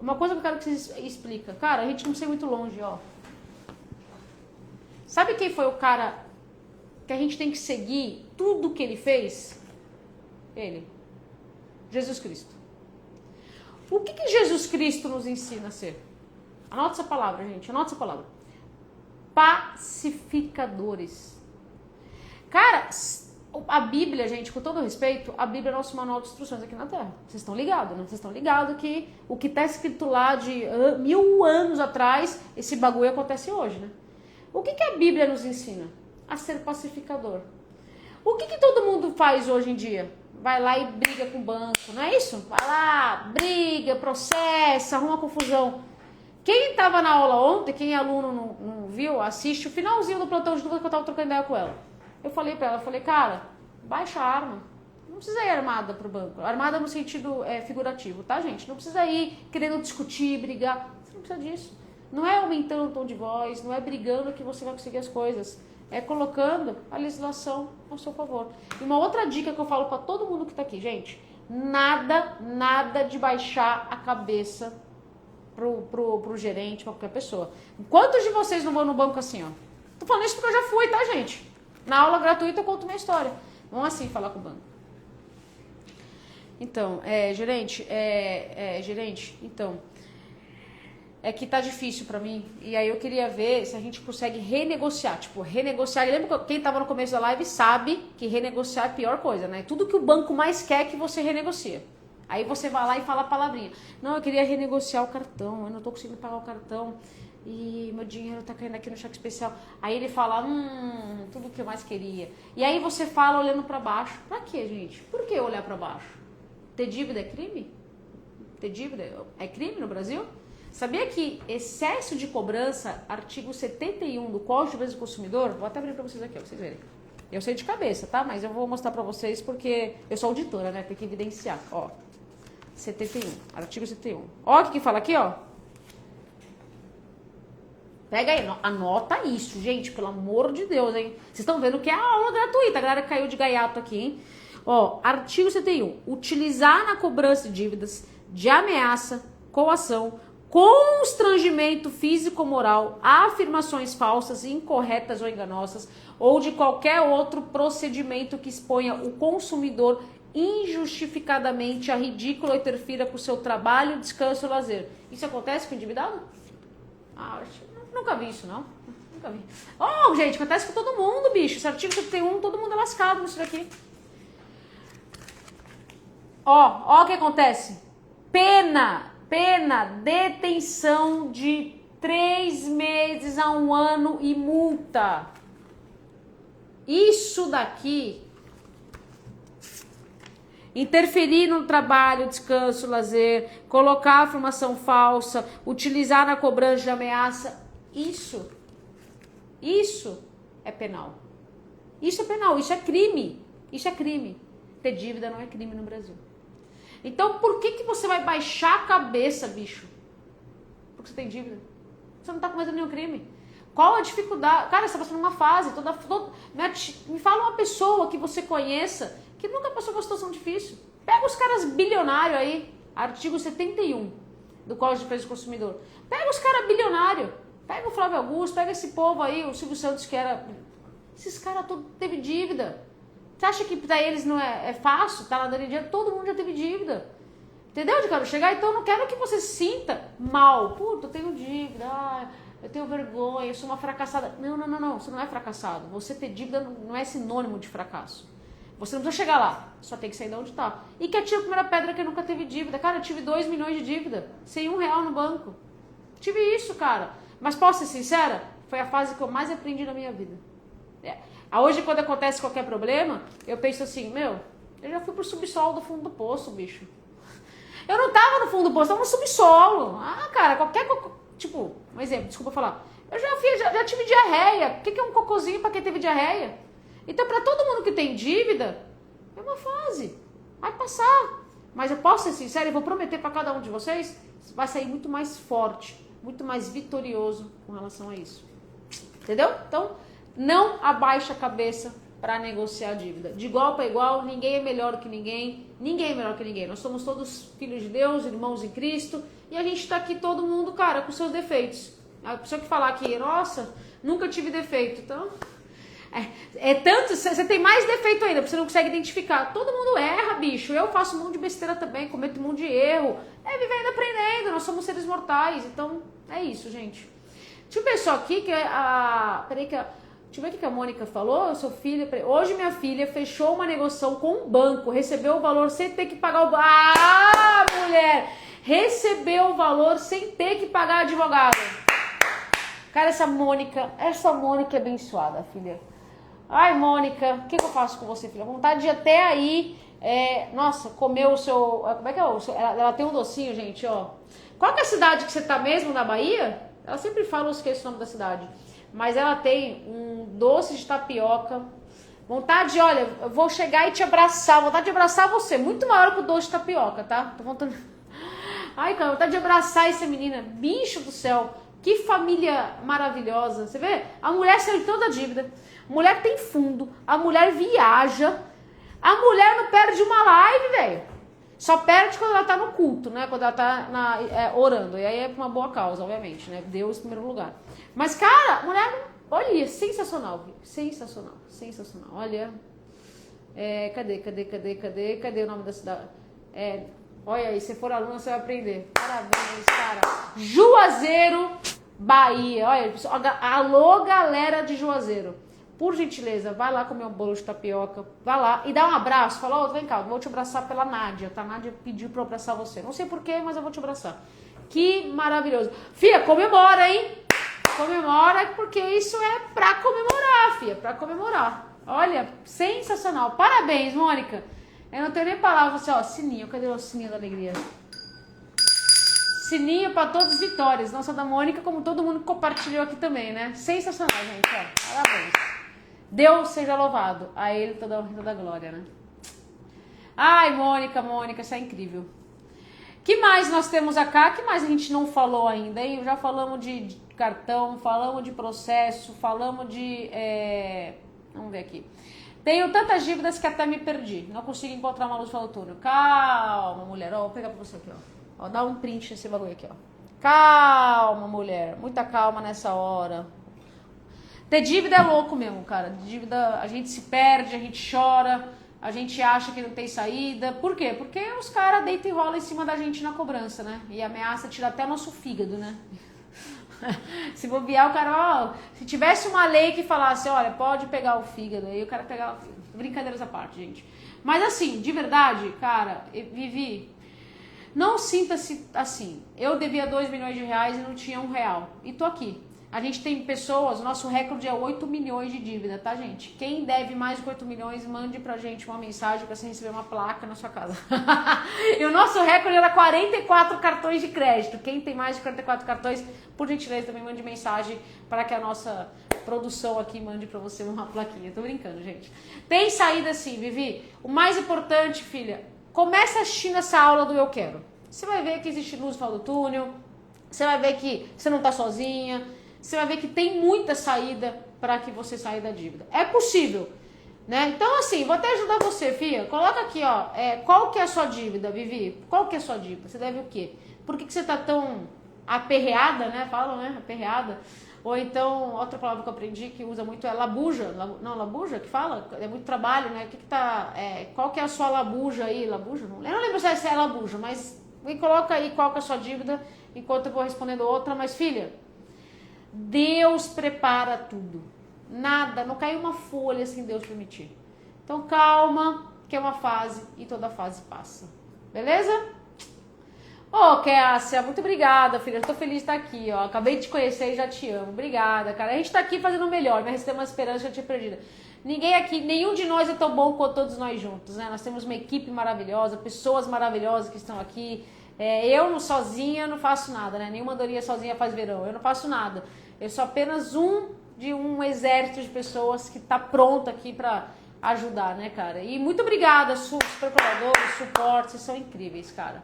S1: Uma coisa que eu quero que vocês expliquem. Cara, a gente não precisa ir muito longe, ó. Sabe quem foi o cara que a gente tem que seguir tudo que ele fez? Ele. Jesus Cristo. O que Jesus Cristo nos ensina a ser? Anota essa palavra, gente. Anota essa palavra. Pacificadores. Cara, a Bíblia, gente, com todo respeito, a Bíblia é nosso manual de instruções aqui na Terra. Vocês estão ligados, né? Vocês estão ligados que o que está escrito lá de 1000 anos atrás, esse bagulho acontece hoje, né? O que a Bíblia nos ensina? A ser pacificador. O que todo mundo faz hoje em dia? Vai lá e briga com o banco, não é isso? Vai lá, briga, processa, arruma confusão. Quem estava na aula ontem, quem é aluno não viu, assiste o finalzinho do plantão de dúvida que eu estava trocando ideia com ela. Eu falei pra ela, cara, baixa a arma. Não precisa ir armada pro banco. Armada no sentido figurativo, tá, gente? Não precisa ir querendo discutir, brigar. Você não precisa disso. Não é aumentando o tom de voz, não é brigando que você vai conseguir as coisas. É colocando a legislação ao seu favor. E uma outra dica que eu falo para todo mundo que tá aqui, gente. Nada de baixar a cabeça pro gerente, pra qualquer pessoa. Quantos de vocês não vão no banco assim, ó? Tô falando isso porque eu já fui, tá, gente? Na aula gratuita eu conto minha história. Vão assim falar com o banco. Então, gerente, então, é que tá difícil pra mim, e aí eu queria ver se a gente consegue renegociar, lembra que quem tava no começo da live sabe que renegociar é a pior coisa, né? Tudo que o banco mais quer é que você renegocia. Aí você vai lá e fala a palavrinha. Não, eu queria renegociar o cartão, eu não tô conseguindo pagar o cartão, e meu dinheiro tá caindo aqui no cheque especial. Aí ele fala, tudo que eu mais queria. E aí você fala olhando pra baixo. Pra quê, gente? Por que olhar pra baixo? Ter dívida é crime? Ter dívida é crime no Brasil? Sabia que excesso de cobrança, artigo 71 do Código de Defesa do Consumidor, vou até abrir pra vocês aqui, ó, pra vocês verem. Eu sei de cabeça, tá? Mas eu vou mostrar pra vocês porque eu sou auditora, né? Tem que evidenciar, ó. 71, artigo 71. Ó o que fala aqui, ó. Pega aí, anota isso, gente, pelo amor de Deus, hein? Vocês estão vendo que é a aula gratuita, a galera caiu de gaiato aqui, hein? Ó, artigo 71. Utilizar na cobrança de dívidas de ameaça, coação, constrangimento físico ou moral, afirmações falsas, incorretas ou enganosas, ou de qualquer outro procedimento que exponha o consumidor injustificadamente a ridículo ou interfira com o seu trabalho, descanso ou lazer. Isso acontece com o endividado? Nunca vi isso, não. Nunca vi. Oh, gente, acontece com todo mundo, bicho. Esse artigo 71, todo mundo é lascado nisso daqui. Ó o que acontece. Pena, detenção de 3 meses a 1 ano e multa. Isso daqui, interferir no trabalho, descanso, lazer, colocar afirmação falsa, utilizar na cobrança de ameaça, isso é penal. Isso é penal, isso é crime. Isso é crime. Ter dívida não é crime no Brasil. Então, por que você vai baixar a cabeça, bicho? Porque você tem dívida. Você não tá cometendo nenhum crime. Qual a dificuldade? Cara, você tá passando uma fase. Me fala uma pessoa que você conheça que nunca passou por uma situação difícil. Pega os caras bilionários aí, artigo 71 do Código de Defesa do Consumidor. Pega os caras bilionários. Pega o Flávio Augusto, pega esse povo aí, o Silvio Santos que era... Esses caras todos teve dívida. Você acha que pra eles não é fácil? Tá lá dando dinheiro? Todo mundo já teve dívida. Entendeu onde eu quero chegar? Então eu não quero que você se sinta mal. Puta, eu tenho dívida, eu tenho vergonha, eu sou uma fracassada. Não, você não é fracassado. Você ter dívida não é sinônimo de fracasso. Você não precisa chegar lá, só tem que sair de onde tá. E que atira a primeira pedra que nunca teve dívida. Cara, eu tive 2 milhões de dívida, sem R$1 no banco. Tive isso, cara. Mas posso ser sincera? Foi a fase que eu mais aprendi na minha vida. Hoje, quando acontece qualquer problema, eu penso assim, eu já fui pro subsolo do fundo do poço, bicho. Eu não tava no fundo do poço, eu tava no subsolo. Cara, tipo, um exemplo, desculpa falar. Eu já tive diarreia. O que é um cocôzinho pra quem teve diarreia? Então, pra todo mundo que tem dívida, é uma fase. Vai passar. Mas eu posso ser sincero e vou prometer pra cada um de vocês, vai sair muito mais forte, muito mais vitorioso com relação a isso. Entendeu? Então, não abaixa a cabeça para negociar a dívida. De igual para igual, ninguém é melhor que ninguém. Ninguém é melhor que ninguém. Nós somos todos filhos de Deus, irmãos em Cristo. E a gente tá aqui todo mundo, cara, com seus defeitos. A pessoa que falar aqui, nossa, nunca tive defeito. Então, tanto, você tem mais defeito ainda, porque você não consegue identificar. Todo mundo erra, bicho. Eu faço um monte de besteira também, cometo um monte de erro. Vivendo, aprendendo. Nós somos seres mortais. Então, é isso, gente. Deixa eu ver só aqui que deixa eu ver o que a Mônica falou. Hoje minha filha fechou uma negociação com um banco, recebeu o valor sem ter que pagar o... mulher! Recebeu o valor sem ter que pagar advogado. Cara, essa Mônica é abençoada, filha. Ai, Mônica, o que eu faço com você, filha? Vontade de ir até aí, comer o seu... Como é que é? Ela tem um docinho, gente, ó. Qual que é a cidade que você tá mesmo, na Bahia? Ela sempre fala, eu esqueço o nome da cidade. Mas ela tem um doce de tapioca. Vontade, olha, eu vou chegar e te abraçar. Vontade de abraçar você. Muito maior que o doce de tapioca, tá? Tô vontade... Ai, cara, vontade de abraçar essa menina. Bicho do céu. Que família maravilhosa. Você vê? A mulher saiu de toda a dívida. A mulher tem fundo. A mulher viaja. A mulher não perde uma live, velho. Só perde quando ela tá no culto, né? Quando ela tá orando. E aí é uma boa causa, obviamente, né? Deus em primeiro lugar. Mas, cara, a mulher, olha, sensacional. Sensacional. Sensacional. Olha. Cadê o nome da cidade? Olha aí, se for aluna, você vai aprender. Parabéns, cara. Juazeiro, Bahia. Olha, alô, galera de Juazeiro. Por gentileza, vai lá comer um bolo de tapioca. Vai lá e dá um abraço. Fala, ô, vem cá, vou te abraçar pela Nádia. Tá? A Nádia pediu pra eu abraçar você. Não sei porquê, mas eu vou te abraçar. Que maravilhoso. Fia, comemora, hein? Comemora, porque isso é pra comemorar, fia. Pra comemorar. Olha, sensacional. Parabéns, Mônica. Eu não tenho nem palavra. Você, ó, sininho. Cadê o sininho da alegria? Sininho pra todas as vitórias. Nossa, da Mônica, como todo mundo compartilhou aqui também, né? Sensacional, gente. Ó, parabéns. Deus seja louvado. A ele toda a honra da glória, né? Ai, Mônica, você é incrível. Que mais nós temos acá? Que mais a gente não falou ainda, hein? Já falamos de cartão, falamos de processo, falamos de... Vamos ver aqui. Tenho tantas dívidas que até me perdi. Não consigo encontrar uma luz para o túnel. Calma, mulher. Ó, vou pegar pra você aqui, ó. Dá um print nesse bagulho aqui, ó. Calma, mulher. Muita calma nessa hora. Ter dívida é louco mesmo, cara. Dívida, a gente se perde, a gente chora, a gente acha que não tem saída. Por quê? Porque os caras deitam e rolam em cima da gente na cobrança, né? E ameaça tirar até nosso fígado, né? Se bobear, o cara, ó, se tivesse uma lei que falasse, olha, pode pegar o fígado, aí o cara pegava o fígado. Brincadeiras à parte, gente. Mas assim, de verdade, cara, Vivi, não sinta-se assim. Eu devia 2 milhões de reais e não tinha R$1. E tô aqui. A gente tem pessoas, o nosso recorde é 8 milhões de dívida, tá, gente? Quem deve mais de 8 milhões, mande pra gente uma mensagem pra você receber uma placa na sua casa. E o nosso recorde era 44 cartões de crédito. Quem tem mais de 44 cartões, por gentileza, também mande mensagem para que a nossa produção aqui mande pra você uma plaquinha. Tô brincando, gente. Tem saída sim, Vivi. O mais importante, filha, comece assistindo essa aula do Eu Quero. Você vai ver que existe luz no final do túnel. Você vai ver que você não tá sozinha. Você vai ver que tem muita saída para que você saia da dívida. É possível, né? Então, assim, vou até ajudar você, filha. Coloca aqui, ó, qual que é a sua dívida, Vivi? Qual que é a sua dívida? Você deve o quê? Por que você tá tão aperreada, né? Falam, né? Aperreada. Ou então, outra palavra que eu aprendi que usa muito é labuja. Não, labuja que fala? É muito trabalho, né? Qual que é a sua labuja aí? Labuja? Eu não lembro se é labuja, mas me coloca aí qual que é a sua dívida enquanto eu vou respondendo outra. Mas, filha, Deus prepara tudo. Nada, não cai uma folha sem Deus permitir. Então calma, que é uma fase e toda fase passa. Beleza? Ô, Kécia, muito obrigada, filha. Eu tô feliz de estar aqui, ó. Acabei de te conhecer e já te amo. Obrigada, cara. A gente tá aqui fazendo o melhor, né? Receber uma esperança que eu tinha perdido. Ninguém aqui, nenhum de nós é tão bom quanto todos nós juntos, né? Nós temos uma equipe maravilhosa, pessoas maravilhosas que estão aqui. Eu sozinha não faço nada, né? Nenhuma andorinha sozinha faz verão. Eu não faço nada. Eu sou apenas um exército de pessoas que tá pronto aqui pra ajudar, né, cara? E muito obrigada, super colaboradores, suporte, vocês são incríveis, cara.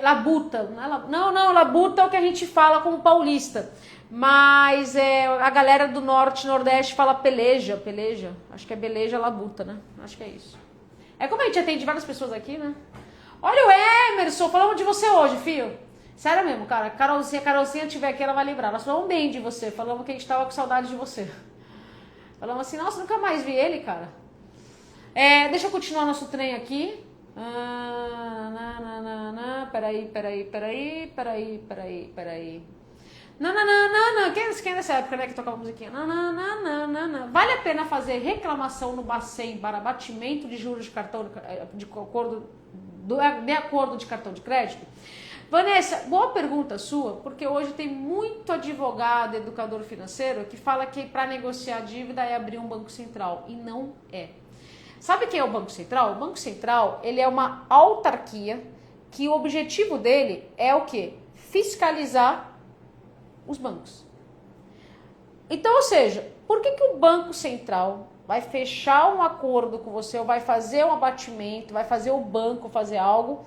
S1: Labuta, não, labuta é o que a gente fala como paulista, mas a galera do norte, nordeste fala peleja, acho que é beleja, labuta, né? Acho que é isso. É como a gente atende várias pessoas aqui, né? Olha o Emerson, falamos de você hoje, filho. Sério mesmo, cara, a Carolzinha estiver aqui, ela vai lembrar. Nós falamos bem de você, falamos que a gente tava com saudade de você. Falamos assim, nossa, nunca mais vi ele, cara. Deixa eu continuar nosso trem aqui. Peraí. Não. Quem é dessa época, né, que tocava musiquinha? Vale a pena fazer reclamação no Bacen para abatimento de juros de cartão de acordo de cartão de crédito? Vanessa, boa pergunta sua, porque hoje tem muito advogado, educador financeiro, que fala que para negociar dívida é abrir um banco central, e não é. Sabe quem é o Banco Central? O Banco Central, ele é uma autarquia que o objetivo dele é o quê? Fiscalizar os bancos. Então, ou seja, por que o Banco Central vai fechar um acordo com você, ou vai fazer um abatimento, vai fazer o banco fazer algo,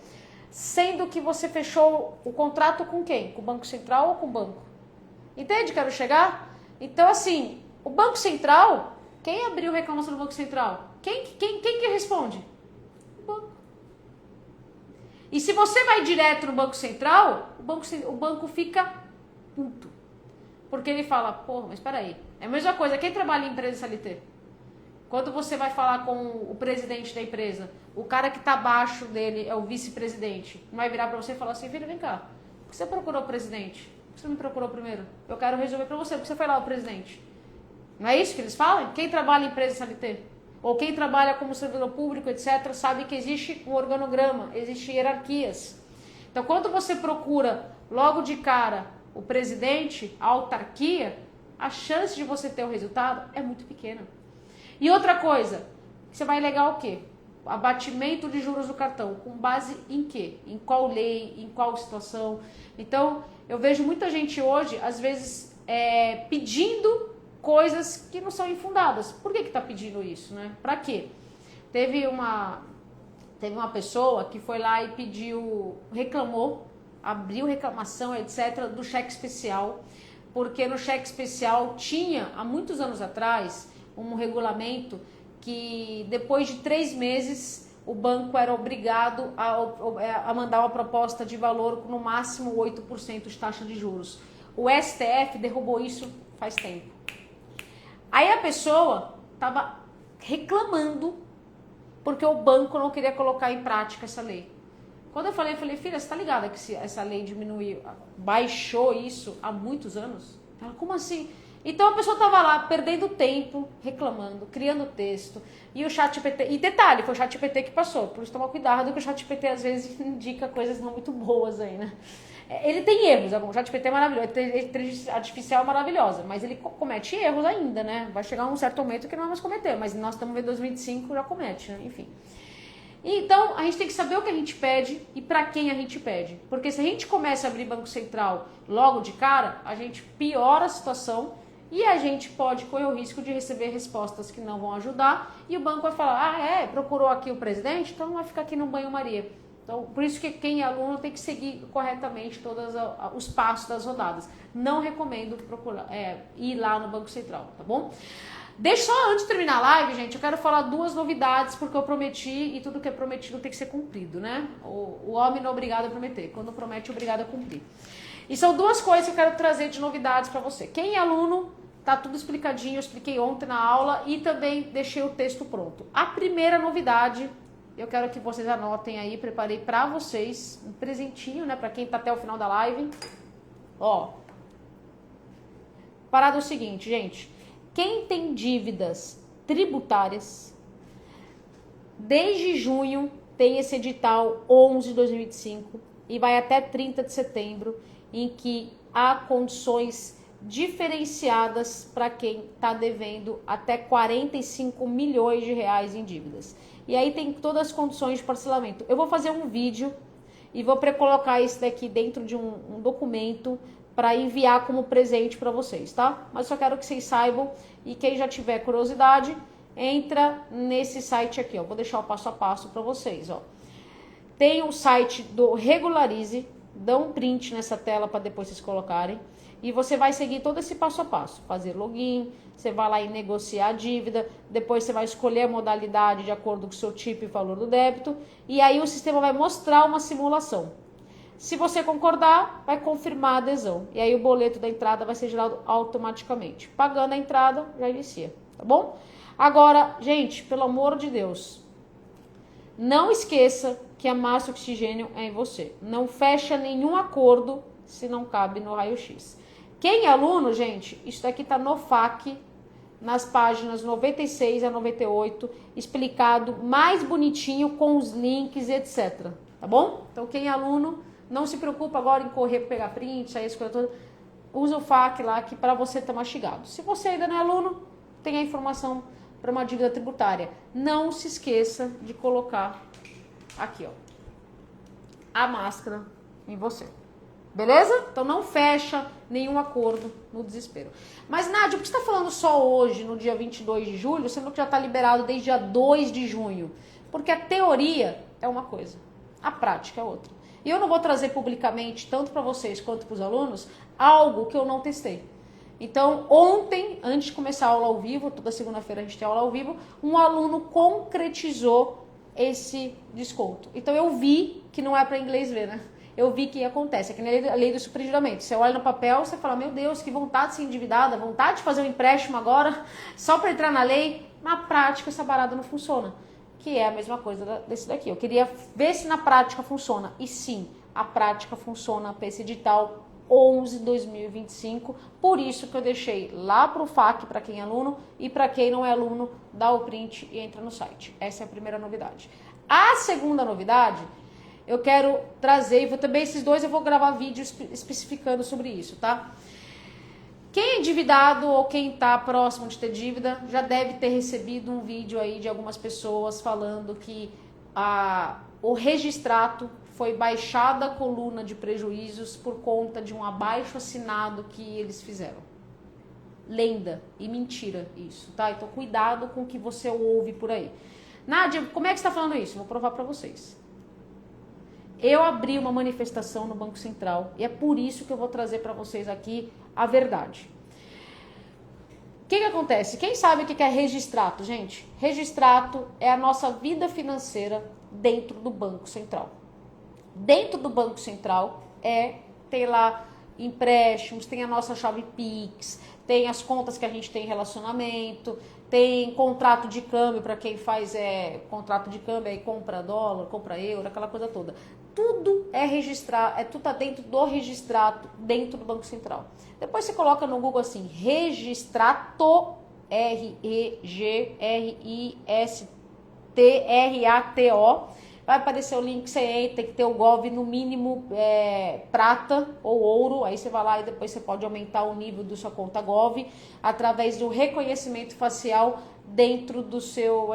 S1: sendo que você fechou o contrato com quem? Com o Banco Central ou com o banco? Entende? Quero chegar? Então, assim, o Banco Central, quem abriu reclamação do Banco Central? Quem que responde? O banco. E se você vai direto no Banco Central, o banco fica puto. Porque ele fala, porra, mas peraí. É a mesma coisa, quem trabalha em empresa CLT? Quando você vai falar com o presidente da empresa, o cara que está abaixo dele é o vice-presidente, vai virar para você e falar assim, filho, vem cá, por que você procurou o presidente? Por que você não me procurou primeiro? Eu quero resolver para você, por que você foi lá o presidente? Não é isso que eles falam? Quem trabalha em empresa CLT? Ou quem trabalha como servidor público, etc., sabe que existe um organograma, existem hierarquias. Então, quando você procura logo de cara o presidente, a autarquia, a chance de você ter o resultado é muito pequena. E outra coisa, você vai alegar o quê? Abatimento de juros do cartão. Com base em quê? Em qual lei? Em qual situação? Então, eu vejo muita gente hoje, às vezes, pedindo coisas que não são infundadas. Por que está pedindo isso, né? Para quê? Teve uma pessoa que foi lá e reclamou, abriu reclamação, etc., do cheque especial, porque no cheque especial tinha, há muitos anos atrás, um regulamento que depois de 3 meses o banco era obrigado a mandar uma proposta de valor com no máximo 8% de taxa de juros. O STF derrubou isso faz tempo. Aí a pessoa estava reclamando porque o banco não queria colocar em prática essa lei. Quando eu falei, filha, você tá ligada que essa lei diminuiu, baixou isso há muitos anos? Ela, como assim? Então a pessoa estava lá perdendo tempo, reclamando, criando texto, e o ChatGPT, e detalhe, foi o ChatGPT que passou, por isso tomar cuidado que o ChatGPT às vezes indica coisas não muito boas aí, né? Ele tem erros, o ChatGPT é maravilhoso, a inteligência artificial é maravilhosa, mas ele comete erros ainda, né? Vai chegar um certo momento que não vai mais cometer, mas nós estamos em 2025, já comete, né? Enfim. Então, a gente tem que saber o que a gente pede e para quem a gente pede. Porque se a gente começa a abrir Banco Central logo de cara, a gente piora a situação e a gente pode correr o risco de receber respostas que não vão ajudar e o banco vai falar, procurou aqui o presidente, então vai ficar aqui no banho-maria. Então, por isso que quem é aluno tem que seguir corretamente todos os passos das rodadas. Não recomendo ir lá no Banco Central, tá bom? Deixa só, antes de terminar a live, gente, eu quero falar 2 novidades, porque eu prometi e tudo que é prometido tem que ser cumprido, né? O homem não é obrigado a prometer, quando promete é obrigado a cumprir. E são 2 coisas que eu quero trazer de novidades para você. Quem é aluno, tá tudo explicadinho, eu expliquei ontem na aula e também deixei o texto pronto. A primeira novidade, eu quero que vocês anotem aí, preparei para vocês um presentinho, né, para quem tá até o final da live. Ó, parada é o seguinte, gente. Quem tem dívidas tributárias, desde junho tem esse edital 11 de 2025 e vai até 30 de setembro, em que há condições diferenciadas para quem está devendo até 45 milhões de reais em dívidas. E aí tem todas as condições de parcelamento. Eu vou fazer um vídeo e vou pré-colocar isso daqui dentro de um documento para enviar como presente para vocês, tá? Mas só quero que vocês saibam e quem já tiver curiosidade, entra nesse site aqui, ó. Vou deixar o passo a passo para vocês, ó. Tem o site do Regularize, dá um print nessa tela para depois vocês colocarem. E você vai seguir todo esse passo a passo. Fazer login, você vai lá e negociar a dívida, depois você vai escolher a modalidade de acordo com o seu tipo e valor do débito, e aí o sistema vai mostrar uma simulação. Se você concordar, vai confirmar a adesão. E aí o boleto da entrada vai ser gerado automaticamente. Pagando a entrada, já inicia, tá bom? Agora, gente, pelo amor de Deus, não esqueça que a massa oxigênio é em você. Não fecha nenhum acordo se não cabe no raio-x. Quem é aluno, gente, isso daqui tá no FAQ, nas páginas 96 a 98, explicado mais bonitinho com os links, etc. Tá bom? Então, quem é aluno, não se preocupa agora em correr para pegar print, aí as coisas todas. Usa o FAQ lá que para você tá mastigado. Se você ainda não é aluno, tem a informação para uma dívida tributária. Não se esqueça de colocar aqui, ó, a máscara em você. Beleza? Então não fecha nenhum acordo no desespero. Mas, Nádia, por que você está falando só hoje, no dia 22 de julho, sendo que já está liberado desde dia 2 de junho? Porque a teoria é uma coisa, a prática é outra. E eu não vou trazer publicamente, tanto para vocês quanto para os alunos, algo que eu não testei. Então, ontem, antes de começar a aula ao vivo, toda segunda-feira a gente tem aula ao vivo, um aluno concretizou esse desconto. Então, eu vi que não é para inglês ver, né? Eu vi que acontece, é que nem a lei do superendividamento. Você olha no papel, você fala, meu Deus, que vontade de ser endividada, vontade de fazer um empréstimo agora, só para entrar na lei. Na prática, essa barada não funciona, que é a mesma coisa desse daqui. Eu queria ver se na prática funciona. E sim, a prática funciona para esse edital 11/2025, por isso que eu deixei lá para o FAQ para quem é aluno e para quem não é aluno, dá o print e entra no site. Essa é a primeira novidade. A segunda novidade, eu quero trazer, e também esses dois eu vou gravar vídeo especificando sobre isso, tá? Quem é endividado ou quem está próximo de ter dívida já deve ter recebido um vídeo aí de algumas pessoas falando que o registrato foi baixada a coluna de prejuízos por conta de um abaixo-assinado que eles fizeram. Lenda e mentira isso, tá? Então cuidado com o que você ouve por aí. Nádia, como é que você está falando isso? Vou provar para vocês. Eu abri uma manifestação no Banco Central e é por isso que eu vou trazer para vocês aqui a verdade. O que acontece? Quem sabe o que é registrato, gente? Registrato é a nossa vida financeira dentro do Banco Central. Dentro do Banco Central tem lá empréstimos, tem a nossa chave Pix, tem as contas que a gente tem em relacionamento, tem contrato de câmbio para quem faz contrato de câmbio, aí compra dólar, compra euro, aquela coisa toda. Tudo é registrar, tudo tá dentro do registrato, dentro do Banco Central. Depois você coloca no Google assim, registrato, REGISTRATO, vai aparecer o link, você entra, tem que ter o Gov no mínimo prata ou ouro, aí você vai lá e depois você pode aumentar o nível da sua conta Gov através do reconhecimento facial dentro do seu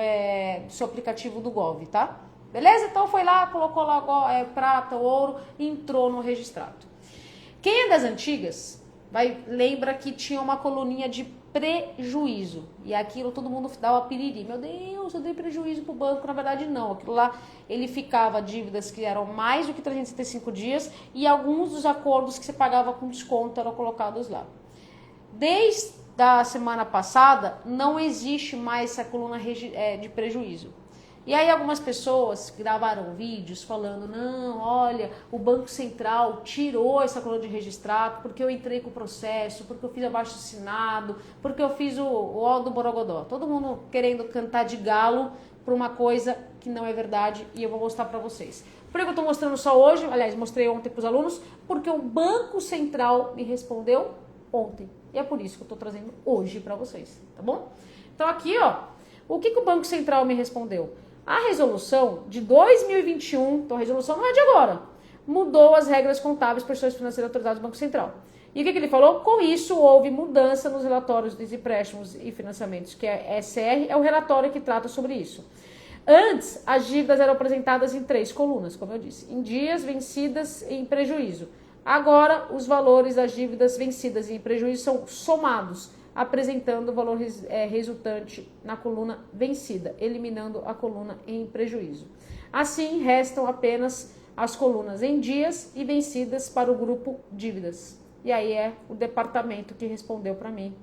S1: aplicativo do Gov, tá? Beleza? Então foi lá, colocou lá prata ou ouro e entrou no registrado. Quem é das antigas lembra que tinha uma coluninha de prejuízo. E aquilo todo mundo dava piriri. Meu Deus, eu dei prejuízo pro banco. Na verdade, não. Aquilo lá, ele ficava dívidas que eram mais do que 365 dias e alguns dos acordos que você pagava com desconto eram colocados lá. Desde a semana passada, não existe mais essa coluna de prejuízo. E aí algumas pessoas gravaram vídeos falando, não, olha, o Banco Central tirou essa coluna de registrado porque eu entrei com o processo, porque eu fiz abaixo-assinado, porque eu fiz o ó do Borogodó. Todo mundo querendo cantar de galo por uma coisa que não é verdade e eu vou mostrar para vocês. Por que eu estou mostrando só hoje? Aliás, mostrei ontem para os alunos, porque o Banco Central me respondeu ontem. E é por isso que eu estou trazendo hoje para vocês, tá bom? Então aqui, ó, o que o Banco Central me respondeu? A resolução de 2021, então a resolução não é de agora, mudou as regras contábeis para instituições financeiras autorizadas do Banco Central. E o que ele falou? Com isso, houve mudança nos relatórios dos empréstimos e financiamentos, que é SR, é o relatório que trata sobre isso. Antes, as dívidas eram apresentadas em 3 colunas, como eu disse, em dias, vencidas e em prejuízo. Agora, os valores das dívidas vencidas e em prejuízo são somados, apresentando o valor resultante na coluna vencida, eliminando a coluna em prejuízo. Assim, restam apenas as colunas em dias e vencidas para o grupo dívidas. E aí é o departamento que respondeu para mim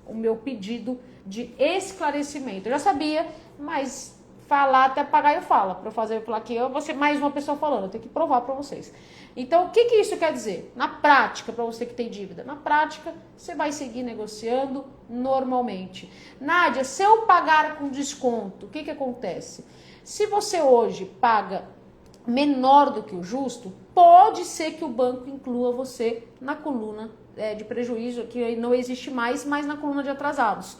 S1: o meu pedido de esclarecimento. Eu já sabia, mas falar até pagar eu falo. Para eu fazer aqui, eu vou ser mais uma pessoa falando, eu tenho que provar para vocês. Então, o que isso quer dizer? Na prática, para você que tem dívida, na prática, você vai seguir negociando normalmente. Nádia, se eu pagar com desconto, o que acontece? Se você hoje paga menor do que o justo, pode ser que o banco inclua você na coluna de prejuízo, que não existe mais, mas na coluna de atrasados.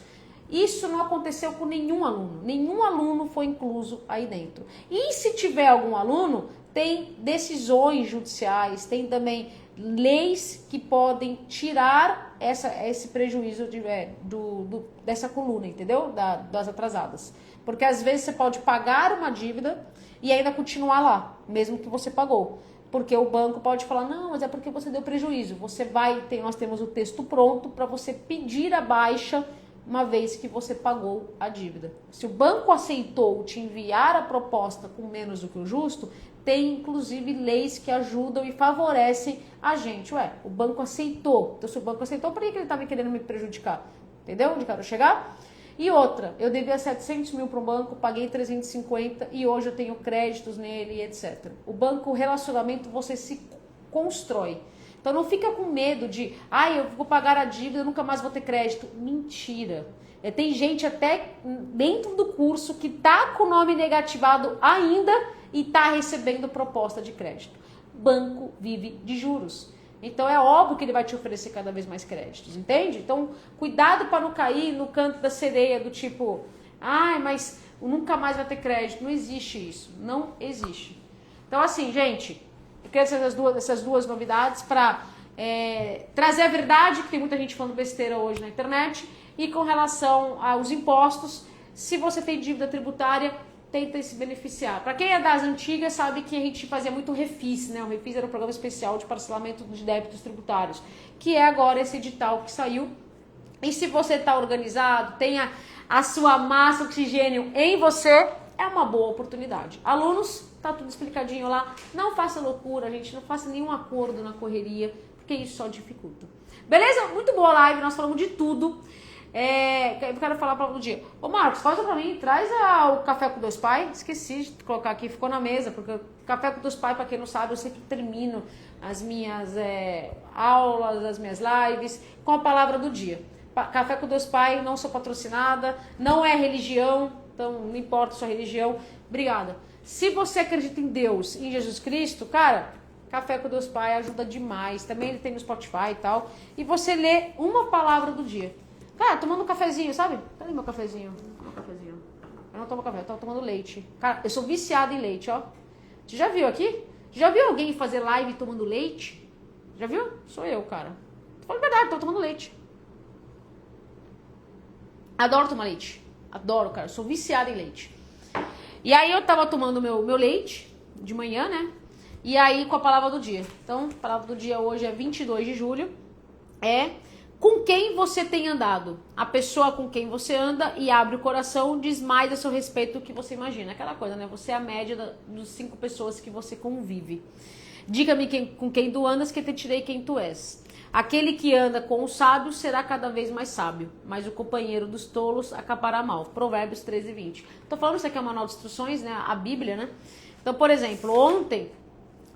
S1: Isso não aconteceu com nenhum aluno foi incluso aí dentro. E se tiver algum aluno, tem decisões judiciais, tem também leis que podem tirar esse prejuízo dessa coluna, entendeu? Das atrasadas. Porque às vezes você pode pagar uma dívida e ainda continuar lá, mesmo que você pagou. Porque o banco pode falar, não, mas é porque você deu prejuízo. Nós temos o texto pronto para você pedir a baixa uma vez que você pagou a dívida. Se o banco aceitou te enviar a proposta com menos do que o justo, tem inclusive leis que ajudam e favorecem a gente. Ué, o banco aceitou. Então se o banco aceitou, por que ele estava querendo me prejudicar? Entendeu onde eu quero chegar? E outra, eu devia 700 mil para o banco, paguei 350 e hoje eu tenho créditos nele, etc. O banco, o relacionamento, você se constrói. Então não fica com medo de, eu vou pagar a dívida, eu nunca mais vou ter crédito. Mentira. Tem gente até dentro do curso que tá com o nome negativado ainda e tá recebendo proposta de crédito. Banco vive de juros. Então é óbvio que ele vai te oferecer cada vez mais créditos, entende? Então cuidado para não cair no canto da sereia do tipo, mas nunca mais vai ter crédito. Não existe isso, não existe. Então assim, gente, eu quero essas duas novidades para trazer a verdade, que tem muita gente falando besteira hoje na internet, e com relação aos impostos, se você tem dívida tributária, tenta se beneficiar. Para quem é das antigas, sabe que a gente fazia muito refis, né? O refis era um programa especial de parcelamento de débitos tributários, que é agora esse edital que saiu. E se você está organizado, tenha a sua massa oxigênio em você, é uma boa oportunidade. Alunos, tá tudo explicadinho lá. Não faça loucura, gente, não faça nenhum acordo na correria, porque isso só dificulta. Beleza? Muito boa live, nós falamos de tudo. Eu quero falar para o dia. Ô Marcos, faz pra mim, traz o Café com Deus Pai. Esqueci de colocar aqui, ficou na mesa, porque o Café com Deus Pai, para quem não sabe, eu sempre termino as minhas aulas, as minhas lives com a palavra do dia. Café com Deus Pai, não sou patrocinada, não é religião, então não importa a sua religião. Obrigada. Se você acredita em Deus, em Jesus Cristo, cara, Café com Deus Pai ajuda demais. Também ele tem no Spotify e tal. E você lê uma palavra do dia. Cara, tomando um cafezinho, sabe? Cadê meu cafezinho? Meu cafezinho. Eu não tomo café, eu tô tomando leite. Cara, eu sou viciada em leite, ó. Você já viu aqui? Já viu alguém fazer live tomando leite? Já viu? Sou eu, cara. Tô falando a verdade, tô tomando leite. Adoro tomar leite. Adoro, cara. Eu sou viciada em leite. E aí eu tava tomando meu leite de manhã, né? E aí com a palavra do dia. Então, a palavra do dia hoje é 22 de julho. Com quem você tem andado? A pessoa com quem você anda e abre o coração diz mais a seu respeito do que você imagina. Aquela coisa, né? Você é a média dos 5 pessoas que você convive. Diga-me com quem tu andas, que te direi quem tu és. Aquele que anda com os sábios será cada vez mais sábio, mas o companheiro dos tolos acabará mal. Provérbios 13:20. Tô falando isso aqui é um manual de instruções, né? A Bíblia, né? Então, por exemplo, ontem,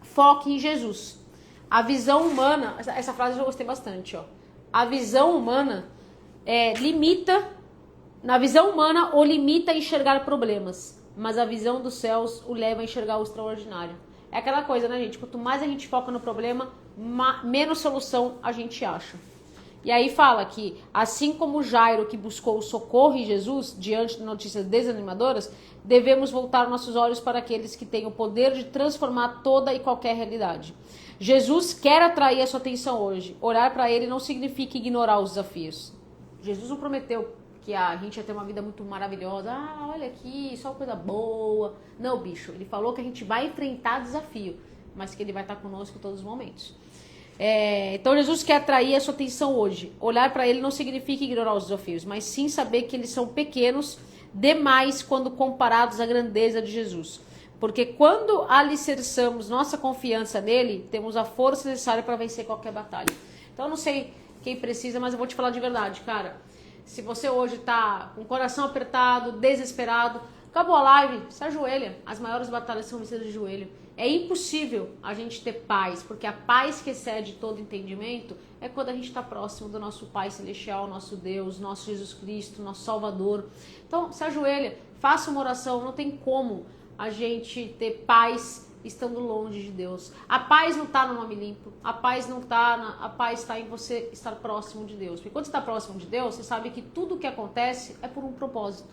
S1: foque em Jesus. A visão humana, essa frase eu gostei bastante, ó. A visão humana na visão humana o limita a enxergar problemas, mas a visão dos céus o leva a enxergar o extraordinário. É aquela coisa, né, gente? Quanto mais a gente foca no problema, menos solução a gente acha. E aí fala que, assim como Jairo que buscou o socorro em Jesus, diante de notícias desanimadoras, devemos voltar nossos olhos para aqueles que têm o poder de transformar toda e qualquer realidade. Jesus quer atrair a sua atenção hoje. Orar para ele não significa ignorar os desafios. Jesus não prometeu que a gente ia ter uma vida muito maravilhosa. Olha aqui, só coisa boa. Não, bicho, ele falou que a gente vai enfrentar desafio, mas que ele vai estar conosco em todos os momentos. Então Jesus quer atrair a sua atenção hoje. Olhar para ele não significa ignorar os desafios, mas sim saber que eles são pequenos demais quando comparados à grandeza de Jesus. Porque quando alicerçamos nossa confiança nele, temos a força necessária para vencer qualquer batalha. Então eu não sei quem precisa, mas eu vou te falar de verdade, cara. Se você hoje tá com o coração apertado, desesperado, acabou a live, se ajoelha. As maiores batalhas são vencidas de joelho. É impossível a gente ter paz, porque a paz que excede todo entendimento é quando a gente está próximo do nosso Pai Celestial, nosso Deus, nosso Jesus Cristo, nosso Salvador. Então, se ajoelha, faça uma oração, não tem como a gente ter paz estando longe de Deus. A paz não está no nome limpo, a paz está em você estar próximo de Deus. Porque quando você está próximo de Deus, você sabe que tudo o que acontece é por um propósito.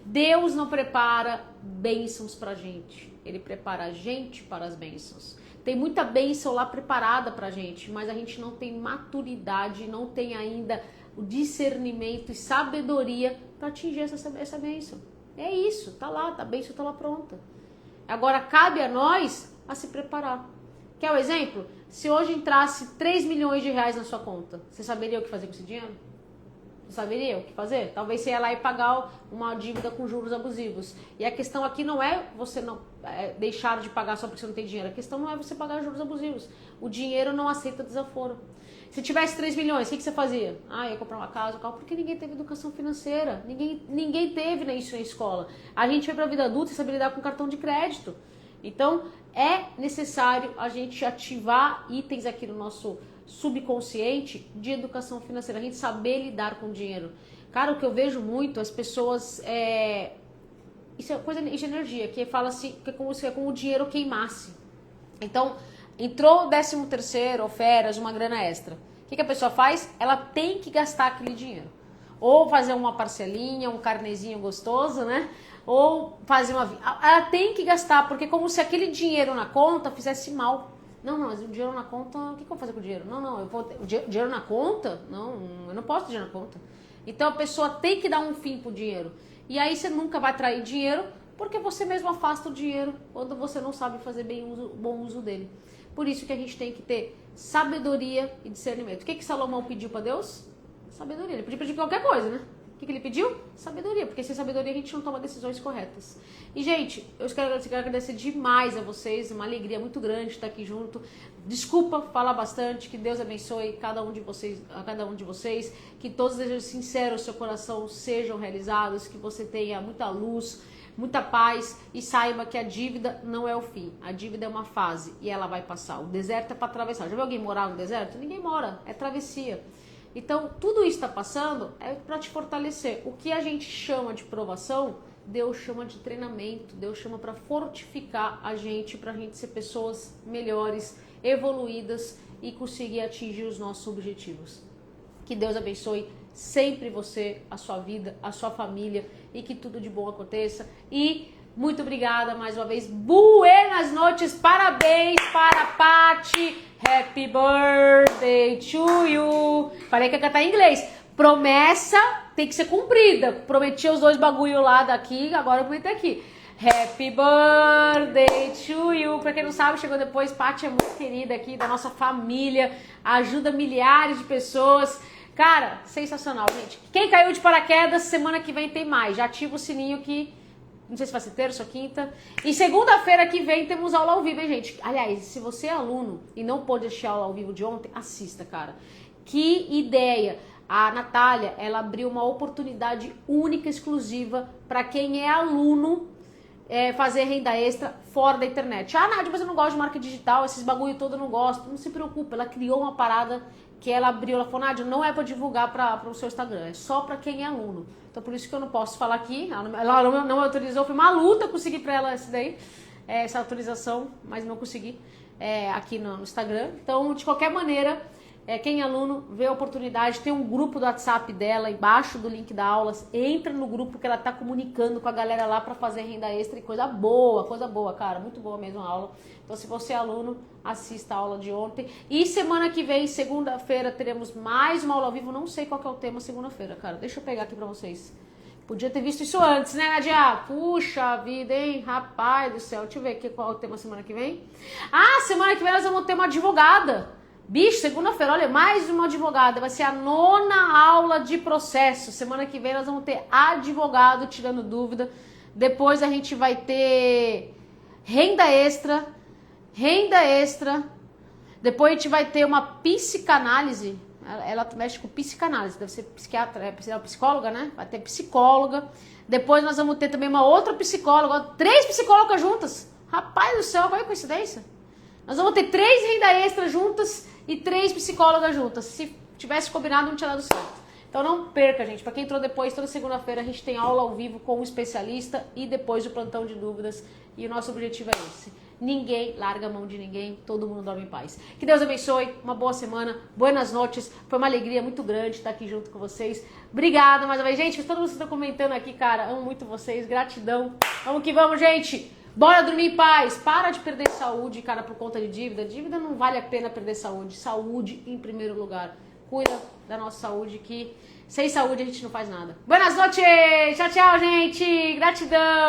S1: Deus não prepara bênçãos pra gente, ele prepara a gente para as bênçãos. Tem muita bênção lá preparada pra gente, mas a gente não tem maturidade, não tem ainda o discernimento e sabedoria para atingir essa bênção. É isso, tá lá, a bênção tá lá pronta. Agora cabe a nós a se preparar. Quer um exemplo? Se hoje entrasse 3 milhões de reais na sua conta, você saberia o que fazer com esse dinheiro? Não saberia o que fazer? Talvez você ia lá e pagar uma dívida com juros abusivos. E a questão aqui não é você não deixar de pagar só porque você não tem dinheiro. A questão não é você pagar juros abusivos. O dinheiro não aceita desaforo. Se tivesse 3 milhões, o que você fazia? Ia comprar uma casa, um carro, porque ninguém teve educação financeira. Ninguém teve isso na escola. A gente foi para a vida adulta e saber lidar com cartão de crédito. Então, é necessário a gente ativar itens aqui no nosso subconsciente de educação financeira, a gente saber lidar com o dinheiro. Cara, o que eu vejo muito, as pessoas, isso é coisa de energia, que fala assim, que é como se o dinheiro queimasse. Então, entrou o 13º ou férias, uma grana extra. O que a pessoa faz? Ela tem que gastar aquele dinheiro. Ou fazer uma parcelinha, um carnezinho gostoso, né? Ou fazer uma... Ela tem que gastar, porque é como se aquele dinheiro na conta fizesse mal. Não, mas o dinheiro na conta, o que eu vou fazer com o dinheiro? Não, eu vou ter o dinheiro na conta? Não, eu não posso ter dinheiro na conta. Então a pessoa tem que dar um fim pro dinheiro. E aí você nunca vai atrair dinheiro, porque você mesmo afasta o dinheiro quando você não sabe fazer bom uso dele. Por isso que a gente tem que ter sabedoria e discernimento. O que Salomão pediu para Deus? Sabedoria. Ele pediu qualquer coisa, né? O que ele pediu? Sabedoria, porque sem sabedoria a gente não toma decisões corretas. E, gente, eu quero agradecer demais a vocês, uma alegria muito grande estar aqui junto. Desculpa falar bastante, que Deus abençoe cada um de vocês, que todos os desejos sinceros do seu coração sejam realizados, que você tenha muita luz, muita paz e saiba que a dívida não é o fim. A dívida é uma fase e ela vai passar. O deserto é para atravessar. Já viu alguém morar no deserto? Ninguém mora, é travessia. Então, tudo isso está passando é para te fortalecer. O que a gente chama de provação, Deus chama de treinamento. Deus chama para fortificar a gente ser pessoas melhores, evoluídas e conseguir atingir os nossos objetivos. Que Deus abençoe sempre você, a sua vida, a sua família e que tudo de bom aconteça. E muito obrigada mais uma vez. Buenas noites, parabéns para a Paty. Happy birthday to you. Falei que ia cantar em inglês. Promessa tem que ser cumprida. Prometi os 2 bagulho lá daqui, agora eu vou meter aqui. Happy birthday to you. Pra quem não sabe, chegou depois. Paty é muito querida aqui, da nossa família. Ajuda milhares de pessoas. Cara, sensacional, gente. Quem caiu de paraquedas, semana que vem tem mais. Já ativa o sininho que... Não sei se vai ser terça ou quinta. E segunda-feira que vem temos aula ao vivo, hein, gente? Aliás, se você é aluno e não pôde assistir a aula ao vivo de ontem, assista, cara. Que ideia! A Natália, ela abriu uma oportunidade única, exclusiva, para quem é aluno fazer renda extra fora da internet. Nádia, mas eu não gosto de marketing digital, esses bagulho todo eu não gosto. Não se preocupe, ela criou uma parada que ela abriu, ela falou, Nádia, não é para divulgar para o seu Instagram, é só para quem é aluno. Então por isso que eu não posso falar aqui, ela não me autorizou, foi uma luta conseguir para ela essa autorização, mas não consegui aqui no Instagram. Então, de qualquer maneira, quem é aluno vê a oportunidade, tem um grupo do WhatsApp dela, embaixo do link da aula, entra no grupo que ela tá comunicando com a galera lá para fazer renda extra e coisa boa, cara, muito boa mesmo a aula. Então, se você é aluno, assista a aula de ontem. E semana que vem, segunda-feira, teremos mais uma aula ao vivo. Não sei qual que é o tema segunda-feira, cara. Deixa eu pegar aqui pra vocês. Podia ter visto isso antes, né, Nadia? Puxa vida, hein? Rapaz do céu. Deixa eu ver aqui qual é o tema semana que vem. Semana que vem nós vamos ter uma advogada. Bicho, segunda-feira, olha, mais uma advogada. Vai ser a 9ª aula de processo. Semana que vem nós vamos ter advogado tirando dúvida. Depois a gente vai ter renda extra. Depois a gente vai ter uma psicanálise. Ela mexe com psicanálise, deve ser psiquiatra, psicóloga, né? Vai ter psicóloga. Depois nós vamos ter também uma outra psicóloga, 3 psicólogas juntas. Rapaz do céu, qual é a coincidência? Nós vamos ter 3 renda extra juntas e 3 psicólogas juntas. Se tivesse combinado, não tinha dado certo. Então não perca, gente. Para quem entrou depois, toda segunda-feira a gente tem aula ao vivo com um especialista e depois o plantão de dúvidas. E o nosso objetivo é esse. Ninguém larga a mão de ninguém, todo mundo dorme em paz. Que Deus abençoe, uma boa semana, buenas noites. Foi uma alegria muito grande estar aqui junto com vocês. Obrigada mais uma vez. Gente, todo mundo está comentando aqui, cara. Amo muito vocês, gratidão. Vamos que vamos, gente. Bora dormir em paz. Para de perder saúde, cara, por conta de dívida. Dívida não vale a pena perder saúde. Saúde em primeiro lugar. Cuida da nossa saúde, que sem saúde a gente não faz nada. Buenas noites. Tchau, tchau, gente. Gratidão.